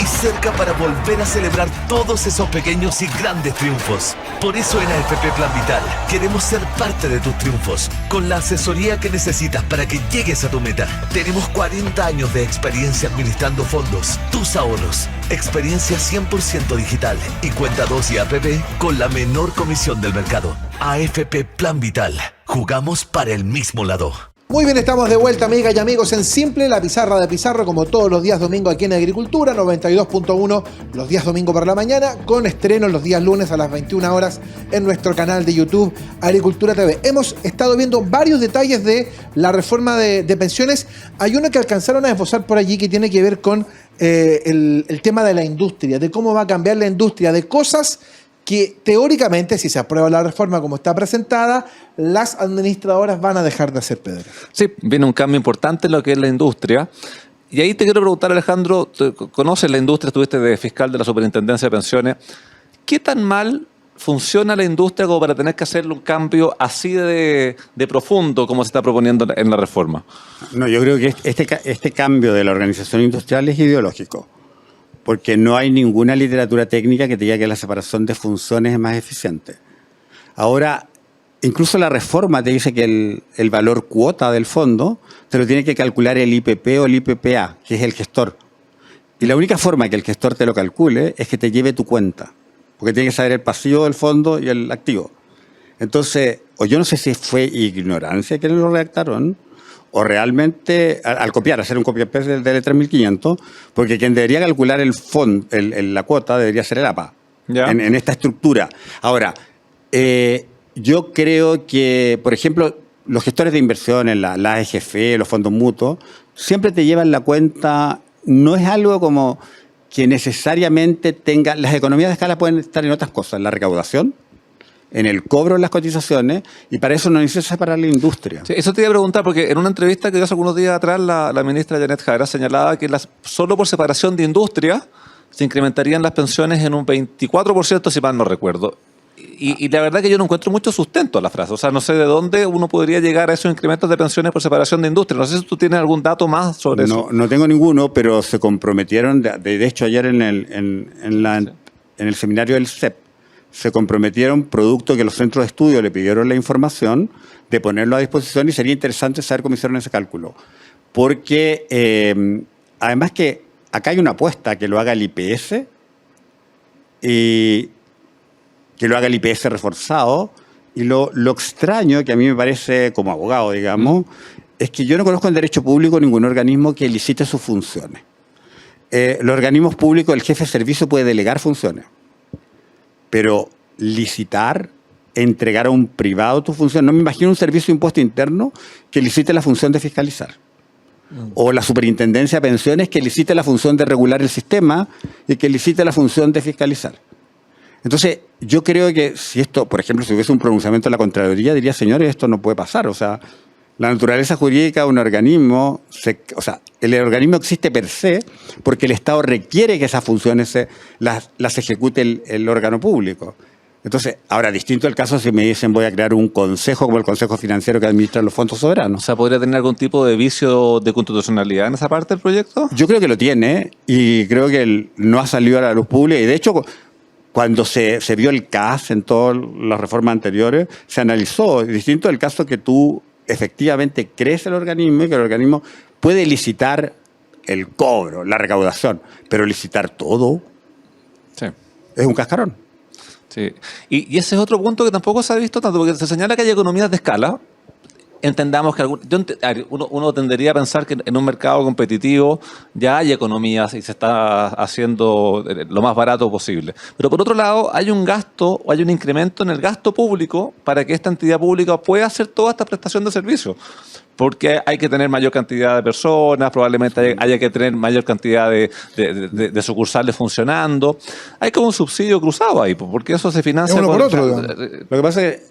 Y cerca para volver a celebrar todos esos pequeños y grandes triunfos. Por eso en AFP Plan Vital queremos ser parte de tus triunfos, con la asesoría que necesitas para que llegues a tu meta. Tenemos 40 años de experiencia administrando fondos, tus ahorros, experiencia 100% digital y Cuenta 2 y APB con la menor comisión del mercado. AFP Plan Vital. Jugamos para el mismo lado. Muy bien, estamos de vuelta, amigas y amigos, en Simple, la pizarra de Pizarro, como todos los días domingo aquí en Agricultura, 92.1 los días domingo por la mañana, con estreno los días lunes a las 21 horas en nuestro canal de YouTube Agricultura TV. Hemos estado viendo varios detalles de la reforma de pensiones. Hay uno que alcanzaron a esbozar por allí que tiene que ver con el tema de la industria, de cómo va a cambiar la industria, de cosas que teóricamente, si se aprueba la reforma como está presentada, las administradoras van a dejar de hacer, Pedro. Sí, viene un cambio importante en lo que es la industria. Y ahí te quiero preguntar, Alejandro, ¿conoces la industria? Estuviste de fiscal de la Superintendencia de Pensiones. ¿Qué tan mal funciona la industria como para tener que hacerle un cambio así de profundo como se está proponiendo en la reforma? No, yo creo que este cambio de la organización industrial es ideológico, porque no hay ninguna literatura técnica que te diga que la separación de funciones es más eficiente. Ahora, incluso la reforma te dice que el valor cuota del fondo te lo tiene que calcular el IPP o el IPPA, que es el gestor. Y la única forma que el gestor te lo calcule es que te lleve tu cuenta, porque tiene que saber el pasivo del fondo y el activo. Entonces, o yo no sé si fue ignorancia que lo redactaron, o realmente, al copiar, hacer un copy-paste del 3500, porque quien debería calcular la cuota debería ser el APA, en esta estructura. Ahora, yo creo que, por ejemplo, los gestores de inversiones, la AGF, los fondos mutuos, siempre te llevan la cuenta, no es algo como que necesariamente tenga, las economías de escala pueden estar en otras cosas, en la recaudación, en el cobro de las cotizaciones, y para eso no necesita separar la industria. Sí, eso te iba a preguntar, porque en una entrevista que dio hace algunos días atrás, la ministra Janet Jara señalaba que solo por separación de industria se incrementarían las pensiones en un 24%, si mal no recuerdo. Y la verdad que yo no encuentro mucho sustento a la frase. O sea, no sé de dónde uno podría llegar a esos incrementos de pensiones por separación de industria. No sé si tú tienes algún dato más sobre eso. No tengo ninguno, pero se comprometieron, de hecho ayer en el seminario del CEP, se comprometieron, producto que los centros de estudio le pidieron la información, de ponerlo a disposición, y sería interesante saber cómo hicieron ese cálculo. Porque además que acá hay una apuesta que lo haga el IPS, y que lo haga el IPS reforzado, y lo extraño, que a mí me parece como abogado, digamos, es que yo no conozco en derecho público ningún organismo que licite sus funciones. Los organismos públicos, el jefe de servicio puede delegar funciones, pero licitar, entregar a un privado tu función, no me imagino un servicio de impuesto interno que licite la función de fiscalizar. O la superintendencia de pensiones que licite la función de regular el sistema y que licite la función de fiscalizar. Entonces, yo creo que si esto, por ejemplo, si hubiese un pronunciamiento de la Contraloría, diría, señores, esto no puede pasar. O sea, la naturaleza jurídica de un organismo, el organismo existe per se porque el Estado requiere que esas funciones las ejecute el órgano público. Entonces, ahora, distinto el caso si me dicen voy a crear un consejo como el Consejo Financiero que administra los fondos soberanos. O sea, ¿podría tener algún tipo de vicio de constitucionalidad en esa parte del proyecto? Yo creo que lo tiene, y creo que no ha salido a la luz pública, y de hecho, cuando se vio el CAS en todas las reformas anteriores, se analizó, distinto del caso que tú efectivamente crees el organismo y que el organismo puede licitar el cobro, la recaudación, pero licitar todo Sí. es un cascarón. Sí. Y ese es otro punto que tampoco se ha visto tanto, porque se señala que hay economías de escala. Entendamos que uno tendería a pensar que en un mercado competitivo ya hay economías y se está haciendo lo más barato posible. Pero por otro lado, hay un gasto o hay un incremento en el gasto público para que esta entidad pública pueda hacer toda esta prestación de servicios. Porque hay que tener mayor cantidad de personas, probablemente haya que tener mayor cantidad de sucursales funcionando. Hay como un subsidio cruzado ahí, porque eso se financia uno por otro. Lo que pasa es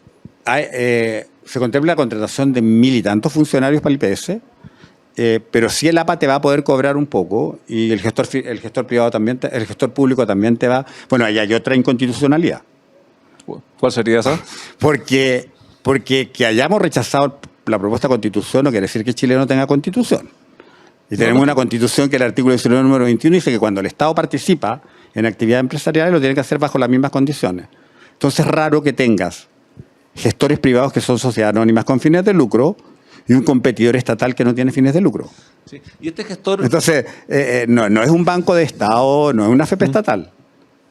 que se contempla la contratación de 1.000 y tantos funcionarios para el IPS, pero sí el APA te va a poder cobrar un poco y el gestor privado también, el gestor público también te va. Bueno, ahí hay otra inconstitucionalidad. ¿Cuál sería esa? Porque que hayamos rechazado la propuesta de constitución no quiere decir que Chile no tenga constitución. Y tenemos una constitución que el artículo 19, número 21, dice que cuando el Estado participa en actividades empresariales lo tiene que hacer bajo las mismas condiciones. Entonces es raro que tengas gestores privados que son sociedades anónimas con fines de lucro y un competidor estatal que no tiene fines de lucro. Sí. Y este gestor... Entonces, no es un banco de Estado, no es una FP estatal.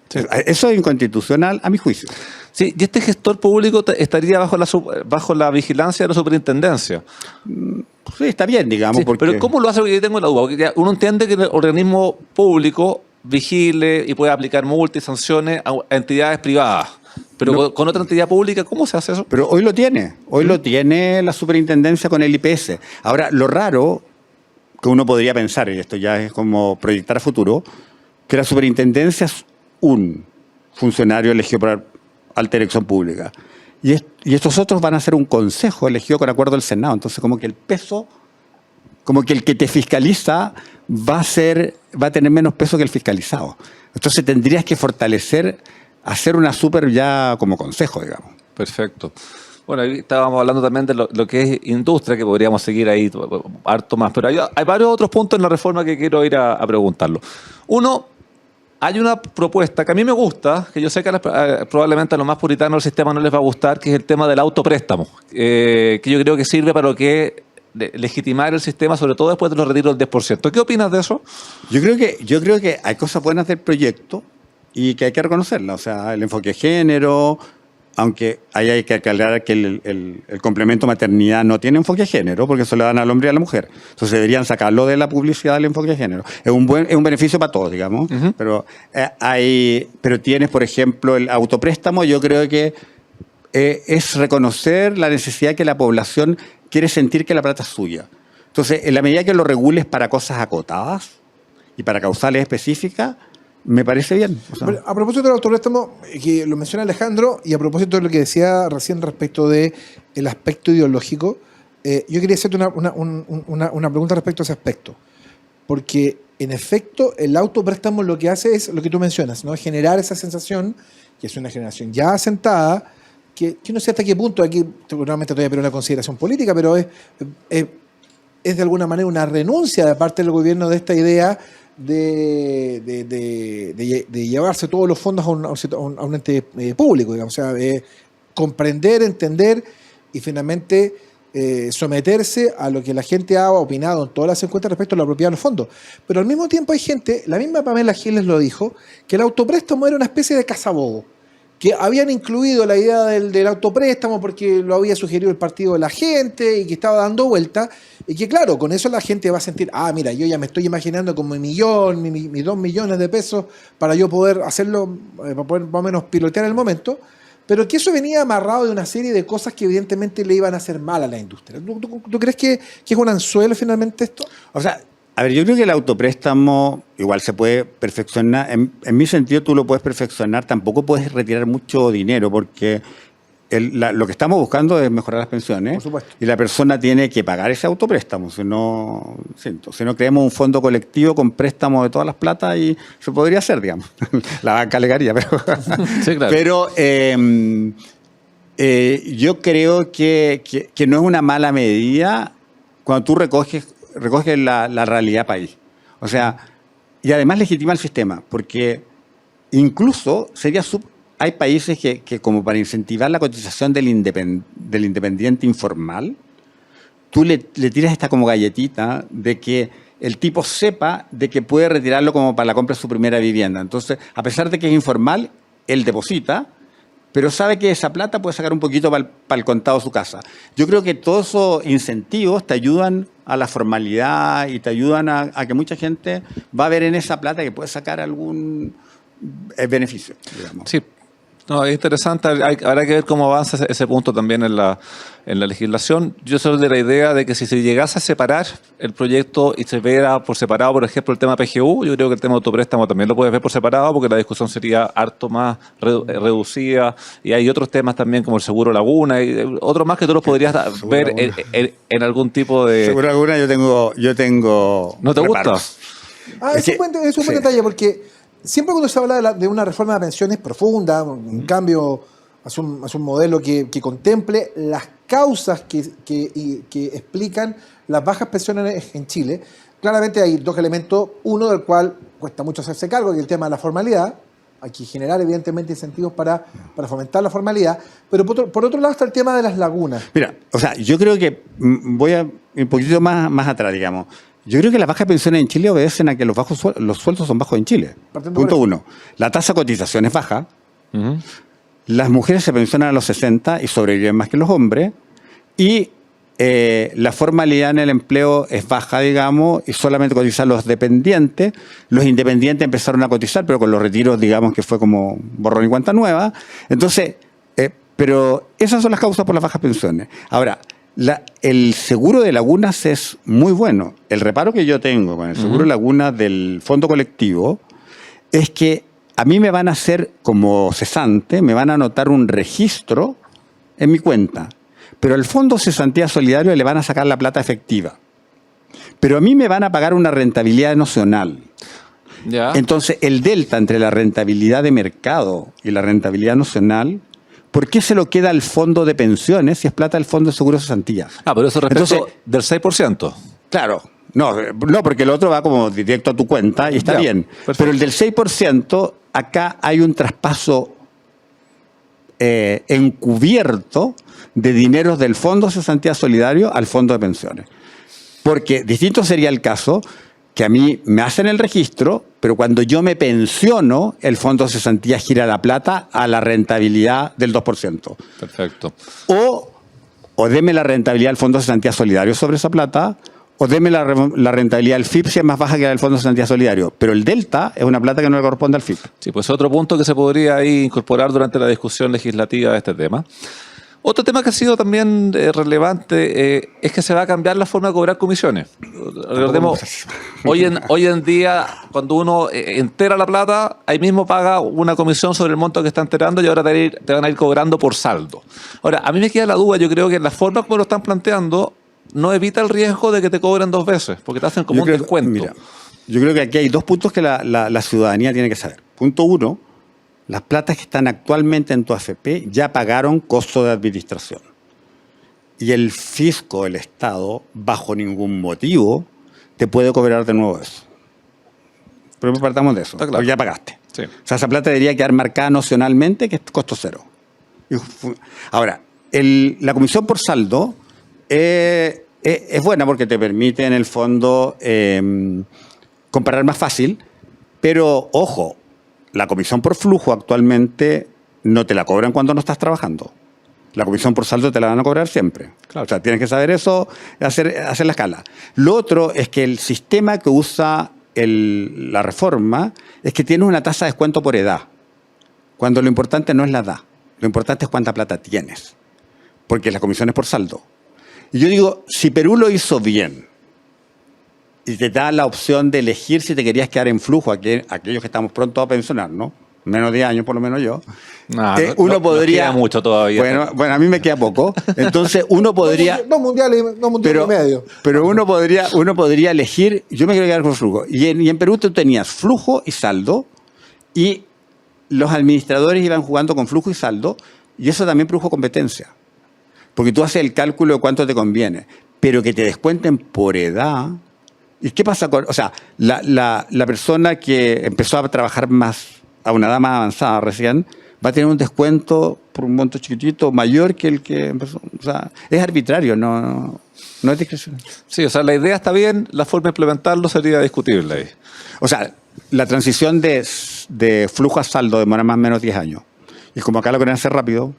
Sí. Eso es inconstitucional a mi juicio. Sí, y este gestor público estaría bajo la vigilancia de la superintendencia. Sí, está bien, digamos. Sí, porque... Pero ¿cómo lo hace? Porque yo tengo la duda. Porque uno entiende que el organismo público vigile y puede aplicar multas y sanciones a entidades privadas. Pero no, con otra entidad pública, ¿cómo se hace eso? Pero hoy lo tiene. Hoy lo tiene la superintendencia con el IPS. Ahora, lo raro que uno podría pensar, y esto ya es como proyectar a futuro, que la superintendencia es un funcionario elegido por alta dirección pública. Y estos otros van a ser un consejo elegido con acuerdo del Senado. Entonces, como que el peso, como que el que te fiscaliza va a tener menos peso que el fiscalizado. Entonces, tendrías que fortalecer, hacer una super ya como consejo, digamos. Perfecto. Bueno, ahí estábamos hablando también de lo que es industria, que podríamos seguir ahí harto más. Pero hay varios otros puntos en la reforma que quiero ir a preguntarlo. Uno, hay una propuesta que a mí me gusta, que yo sé que probablemente a los más puritanos del sistema no les va a gustar, que es el tema del autopréstamo, que yo creo que sirve para lo que es legitimar el sistema, sobre todo después de los retiros del 10%. ¿Qué opinas de eso? Yo creo que hay cosas buenas del proyecto y que hay que reconocerlas. O sea, el enfoque de género, aunque ahí hay que aclarar que el complemento maternidad no tiene enfoque de género, porque eso le dan al hombre y a la mujer. Entonces deberían sacarlo de la publicidad del enfoque de género. Es un beneficio para todos, digamos. Uh-huh. Pero tienes, por ejemplo, el autopréstamo. Yo creo que es reconocer la necesidad que la población quiere sentir que la plata es suya. Entonces, en la medida que lo regules para cosas acotadas y para causales específicas, me parece bien. O sea, a propósito del autopréstamo, que lo menciona Alejandro, y a propósito de lo que decía recién respecto del aspecto ideológico, yo quería hacerte una pregunta respecto a ese aspecto. Porque, en efecto, el autopréstamo lo que hace es lo que tú mencionas, ¿no? Generar esa sensación, que es una generación ya asentada, que no sé hasta qué punto, aquí seguramente todavía hay una consideración política, pero es de alguna manera una renuncia de parte del gobierno de esta idea de llevarse todos los fondos a un ente público, digamos. O sea, comprender, entender y finalmente someterse a lo que la gente ha opinado en todas las encuestas respecto a la propiedad de los fondos. Pero al mismo tiempo hay gente, la misma Pamela Giles lo dijo, que el autopréstamo era una especie de cazabobo, que habían incluido la idea del autopréstamo porque lo había sugerido el partido de la gente y que estaba dando vuelta, y que claro, con eso la gente va a sentir, mira, yo ya me estoy imaginando como mis 2 millones de pesos para yo poder hacerlo, para poder más o menos pilotear el momento, pero que eso venía amarrado de una serie de cosas que evidentemente le iban a hacer mal a la industria. ¿Tú crees que es un anzuelo finalmente esto? O sea, a ver, yo creo que el autopréstamo igual se puede perfeccionar. En mi sentido, tú lo puedes perfeccionar. Tampoco puedes retirar mucho dinero porque lo que estamos buscando es mejorar las pensiones. Por supuesto. Y la persona tiene que pagar ese autopréstamo. Si no creamos un fondo colectivo con préstamos de todas las platas y se podría hacer, digamos. La banca alegaría, pero... Sí, claro. Pero yo creo que no es una mala medida cuando tú recoges la realidad país. O sea, y además legitima el sistema, porque incluso hay países que como para incentivar la cotización del independiente informal, tú le tiras esta como galletita de que el tipo sepa de que puede retirarlo como para la compra de su primera vivienda. Entonces, a pesar de que es informal, él deposita pero sabe que esa plata puede sacar un poquito para el contado de su casa. Yo creo que todos esos incentivos te ayudan a la formalidad y te ayudan a que mucha gente va a ver en esa plata que puede sacar algún beneficio, digamos. Sí. No, es interesante, habrá que ver cómo avanza ese punto también en la legislación. Yo soy de la idea de que si se llegase a separar el proyecto y se viera por separado, por ejemplo, el tema PGU, yo creo que el tema de autopréstamo también lo puedes ver por separado porque la discusión sería harto más reducida y hay otros temas también como el seguro laguna y otros más que tú los podrías ver en algún tipo de... Seguro Laguna yo tengo ¿No te reparos. gusta? Es un buen detalle porque siempre cuando se habla de una reforma de pensiones profunda, un cambio hacia un modelo que contemple las causas que explican las bajas pensiones en Chile, claramente hay dos elementos. Uno del cual cuesta mucho hacerse cargo, que es el tema de la formalidad. Hay que generar evidentemente incentivos para fomentar la formalidad. Pero por otro lado está el tema de las lagunas. Mira, o sea, yo creo que voy a un poquito más atrás, digamos. Yo creo que las bajas pensiones en Chile obedecen a que los sueldos son bajos en Chile. Punto uno. La tasa de cotización es baja. Uh-huh. Las mujeres se pensionan a los 60 y sobreviven más que los hombres. Y la formalidad en el empleo es baja, digamos, y solamente cotizan los dependientes. Los independientes empezaron a cotizar, pero con los retiros, digamos, que fue como borrón y cuenta nueva. Entonces, pero esas son las causas por las bajas pensiones. Ahora, el seguro de lagunas es muy bueno. El reparo que yo tengo con el seguro de lagunas del fondo colectivo es que a mí me van a hacer, como cesante, me van a anotar un registro en mi cuenta. Pero al Fondo Cesantía Solidario le van a sacar la plata efectiva. Pero a mí me van a pagar una rentabilidad nocional. Ya. Entonces, el delta entre la rentabilidad de mercado y la rentabilidad nocional, ¿por qué se lo queda al fondo de pensiones si es plata del Fondo de Seguro de Cesantía? Pero eso respecto Entonces, del 6%. Claro. No, porque el otro va como directo a tu cuenta y está bien. Perfecto. Pero el del 6%, acá hay un traspaso encubierto de dineros del Fondo de Cesantía Solidario al Fondo de Pensiones. Porque distinto sería el caso que a mí me hacen el registro, pero cuando yo me pensiono, el Fondo de Cesantía gira la plata a la rentabilidad del 2%. Perfecto. O deme la rentabilidad del Fondo de Cesantía Solidario sobre esa plata, o deme la rentabilidad del FIP si es más baja que la del Fondo de Cesantía Solidario. Pero el delta es una plata que no le corresponde al FIP. Sí, pues otro punto que se podría ahí incorporar durante la discusión legislativa de este tema. Otro tema que ha sido también relevante es que se va a cambiar la forma de cobrar comisiones. Recordemos, hoy en día, cuando uno entera la plata, ahí mismo paga una comisión sobre el monto que está enterando y ahora te van a ir cobrando por saldo. Ahora, a mí me queda la duda, yo creo que la forma como lo están planteando no evita el riesgo de que te cobren dos veces, porque te hacen como un descuento. Mira, yo creo que aquí hay dos puntos que la ciudadanía tiene que saber. Punto uno, las platas que están actualmente en tu AFP ya pagaron costo de administración. Y el fisco, el Estado, bajo ningún motivo, te puede cobrar de nuevo eso. Pero partamos de eso, Está claro. porque ya pagaste. Sí. O sea, esa plata debería quedar marcada nocionalmente que es costo cero. Ahora, la comisión por saldo es buena porque te permite en el fondo comparar más fácil, pero ojo, la comisión por flujo actualmente no te la cobran cuando no estás trabajando. La comisión por saldo te la van a cobrar siempre. Claro. O sea, tienes que saber eso, hacer la escala. Lo otro es que el sistema que usa la reforma es que tiene una tasa de descuento por edad, cuando lo importante no es la edad, lo importante es cuánta plata tienes, porque la comisión es por saldo. Y yo digo, si Perú lo hizo bien y te da la opción de elegir si te querías quedar en flujo, aquellos que estamos pronto a pensionar, ¿no? Menos de 10 años, por lo menos yo. Uno podría. Queda mucho todavía. Bueno, a mí me queda poco. Entonces, uno podría. Dos mundiales y medio. Pero uno podría elegir. Yo me quiero quedar con flujo. Y en Perú tú tenías flujo y saldo, y los administradores iban jugando con flujo y saldo, y eso también produjo competencia. Porque tú haces el cálculo de cuánto te conviene. Pero que te descuenten por edad. ¿Y qué pasa con...? O sea, la persona que empezó a trabajar más, a una edad más avanzada recién, va a tener un descuento por un monto chiquitito mayor que el que empezó. O sea, es arbitrario, no es discrecional. Sí, o sea, la idea está bien, la forma de implementarlo sería discutible ahí. O sea, la transición de flujo a saldo demora más o menos 10 años. Y como acá lo quieren hacer rápido.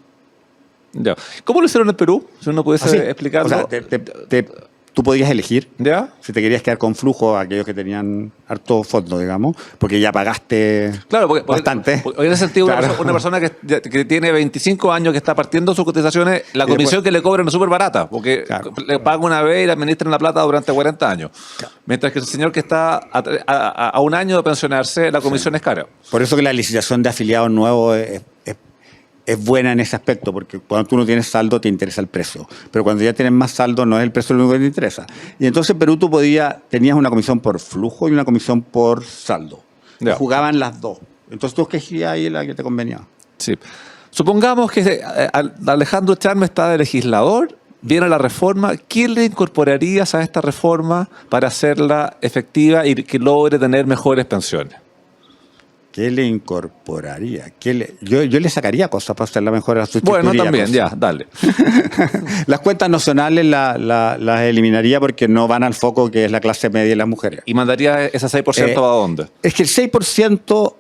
Ya. ¿Cómo lo hicieron en Perú? Si uno pudiese así, explicarlo. O sea, tú podías elegir ¿Ya? si te querías quedar con flujo, aquellos que tenían harto fondo, digamos, porque ya pagaste Claro, porque bastante. Porque en ese sentido, Claro. una persona que tiene 25 años, que está partiendo sus cotizaciones, la Y después- comisión que le cobran es súper barata, porque Claro. le pagan una vez y le administran la plata durante 40 años. Mientras que el señor que está a un año de pensionarse, la comisión es cara. Por eso que la licitación de afiliados nuevos es buena en ese aspecto, porque cuando tú no tienes saldo te interesa el precio, pero cuando ya tienes más saldo no es el precio lo único que te interesa. Y entonces en Perú tú tenías una comisión por flujo y una comisión por saldo. Ya. Jugaban las dos. Entonces tú escogías ahí la que te convenía. Sí. Supongamos que Alejandro Charme está de legislador, viene la reforma. ¿Quién le incorporarías a esta reforma para hacerla efectiva y que logre tener mejores pensiones? ¿Qué le incorporaría? Yo le sacaría cosas para hacerla mejor a la sustituiría. Bueno, también, cosas. ya, dale. Las cuentas nacionales las eliminaría porque no van al foco que es la clase media y las mujeres. ¿Y mandaría ese 6% a dónde? Es que el 6%,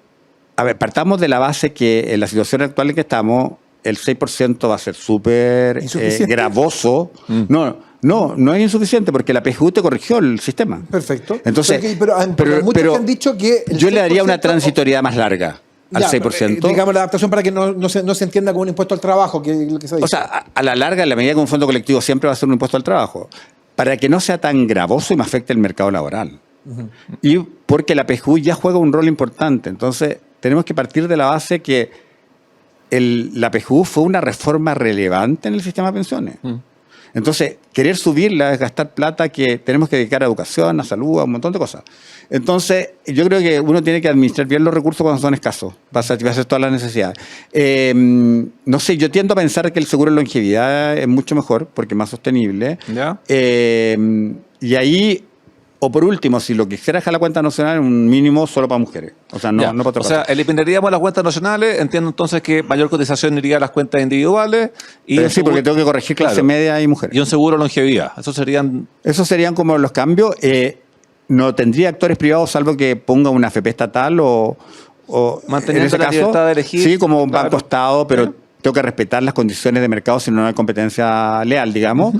a ver, partamos de la base que en la situación actual en que estamos, el 6% va a ser súper ¿Insuficiente? gravoso. No es insuficiente porque la PGU te corrigió el sistema. Perfecto. Entonces, pero muchos te han dicho que el yo le daría una 6% transitoriedad más larga al Ya, 6%. digamos la adaptación para que no se entienda como un impuesto al trabajo, que es lo que se dice. O sea, a la larga, en la medida que un fondo colectivo siempre va a ser un impuesto al trabajo, para que no sea tan gravoso y me afecte el mercado laboral. Y porque la PGU ya juega un rol importante. Entonces, tenemos que partir de la base que la PGU fue una reforma relevante en el sistema de pensiones. Entonces, querer subirla es gastar plata que tenemos que dedicar a educación, a salud, a un montón de cosas. Entonces, yo creo que uno tiene que administrar bien los recursos cuando son escasos, para satisfacer todas las necesidades. No sé, yo tiendo a pensar que el seguro de longevidad es mucho mejor, porque es más sostenible. ¿Ya? Y ahí, o por último, si lo quisiera dejar la cuenta nacional, un mínimo solo para mujeres. O sea, no Ya. para otra O sea, cosa. eliminaríamos las cuentas nacionales. Entiendo entonces que mayor cotización iría a las cuentas individuales. Y Pero un sí, porque seguro- tengo que corregir clase Claro. media y mujeres. Y un seguro longevidad. Esos serían. Esos serían como los cambios. No tendría actores privados salvo que ponga una AFP estatal o Manteniendo en ese la caso, libertad de elegir. sí, como un Claro. banco estado, pero tengo que respetar las condiciones de mercado si no hay competencia leal, digamos.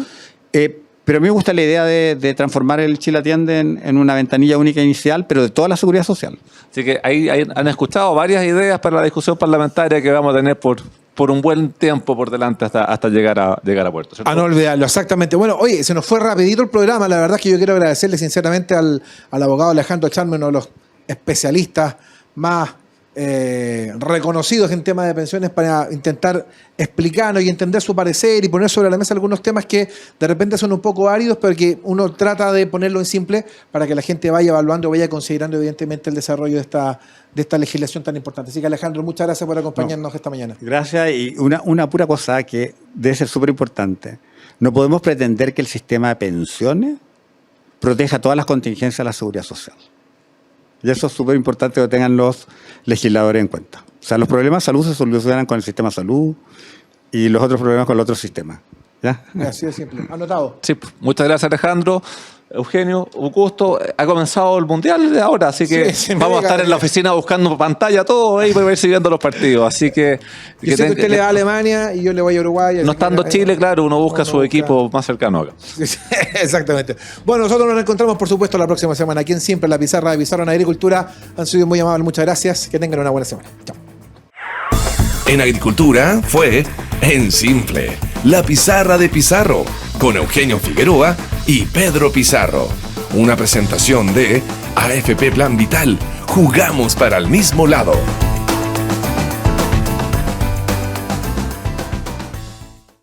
Pero a mí me gusta la idea de transformar el Chile Atiende en una ventanilla única inicial, pero de toda la seguridad social. Así que ahí han escuchado varias ideas para la discusión parlamentaria que vamos a tener por un buen tiempo por delante hasta llegar a puerto. ¿cierto? A no olvidarlo, exactamente. Bueno, oye, se nos fue rapidito el programa. La verdad es que yo quiero agradecerle sinceramente al abogado Alejandro Charme, uno de los especialistas más reconocidos en temas de pensiones, para intentar explicarnos y entender su parecer y poner sobre la mesa algunos temas que de repente son un poco áridos, pero que uno trata de ponerlo en simple para que la gente vaya evaluando, vaya considerando evidentemente el desarrollo de esta legislación tan importante. Así que Alejandro, muchas gracias por acompañarnos esta mañana. Gracias. Y una pura cosa que debe ser súper importante. No podemos pretender que el sistema de pensiones proteja todas las contingencias de la seguridad social. Y eso es súper importante que lo tengan los legisladores en cuenta. O sea, los problemas de salud se solucionan con el sistema de salud y los otros problemas con el otro sistema. ¿Ya? Así de simple. Anotado. Sí, muchas gracias Alejandro. Eugenio, un gusto. Ha comenzado el Mundial de ahora, así que Sí, vamos a estar en la oficina buscando pantalla todo ahí para ir siguiendo los partidos. Así que... Yo sé que usted le va a Alemania y yo le voy a Uruguay. así No que- estando Chile, claro, uno busca Uno su busca- equipo más cercano acá. Exactamente. Bueno, nosotros nos encontramos, por supuesto, la próxima semana aquí en Siempre, la pizarra de Pizarro en Agricultura. Han sido muy amables, muchas gracias. Que tengan una buena semana. Chao. En Agricultura fue En Simple, la pizarra de Pizarro, con Eugenio Figueroa y Pedro Pizarro. Una presentación de AFP Plan Vital. Jugamos para el mismo lado.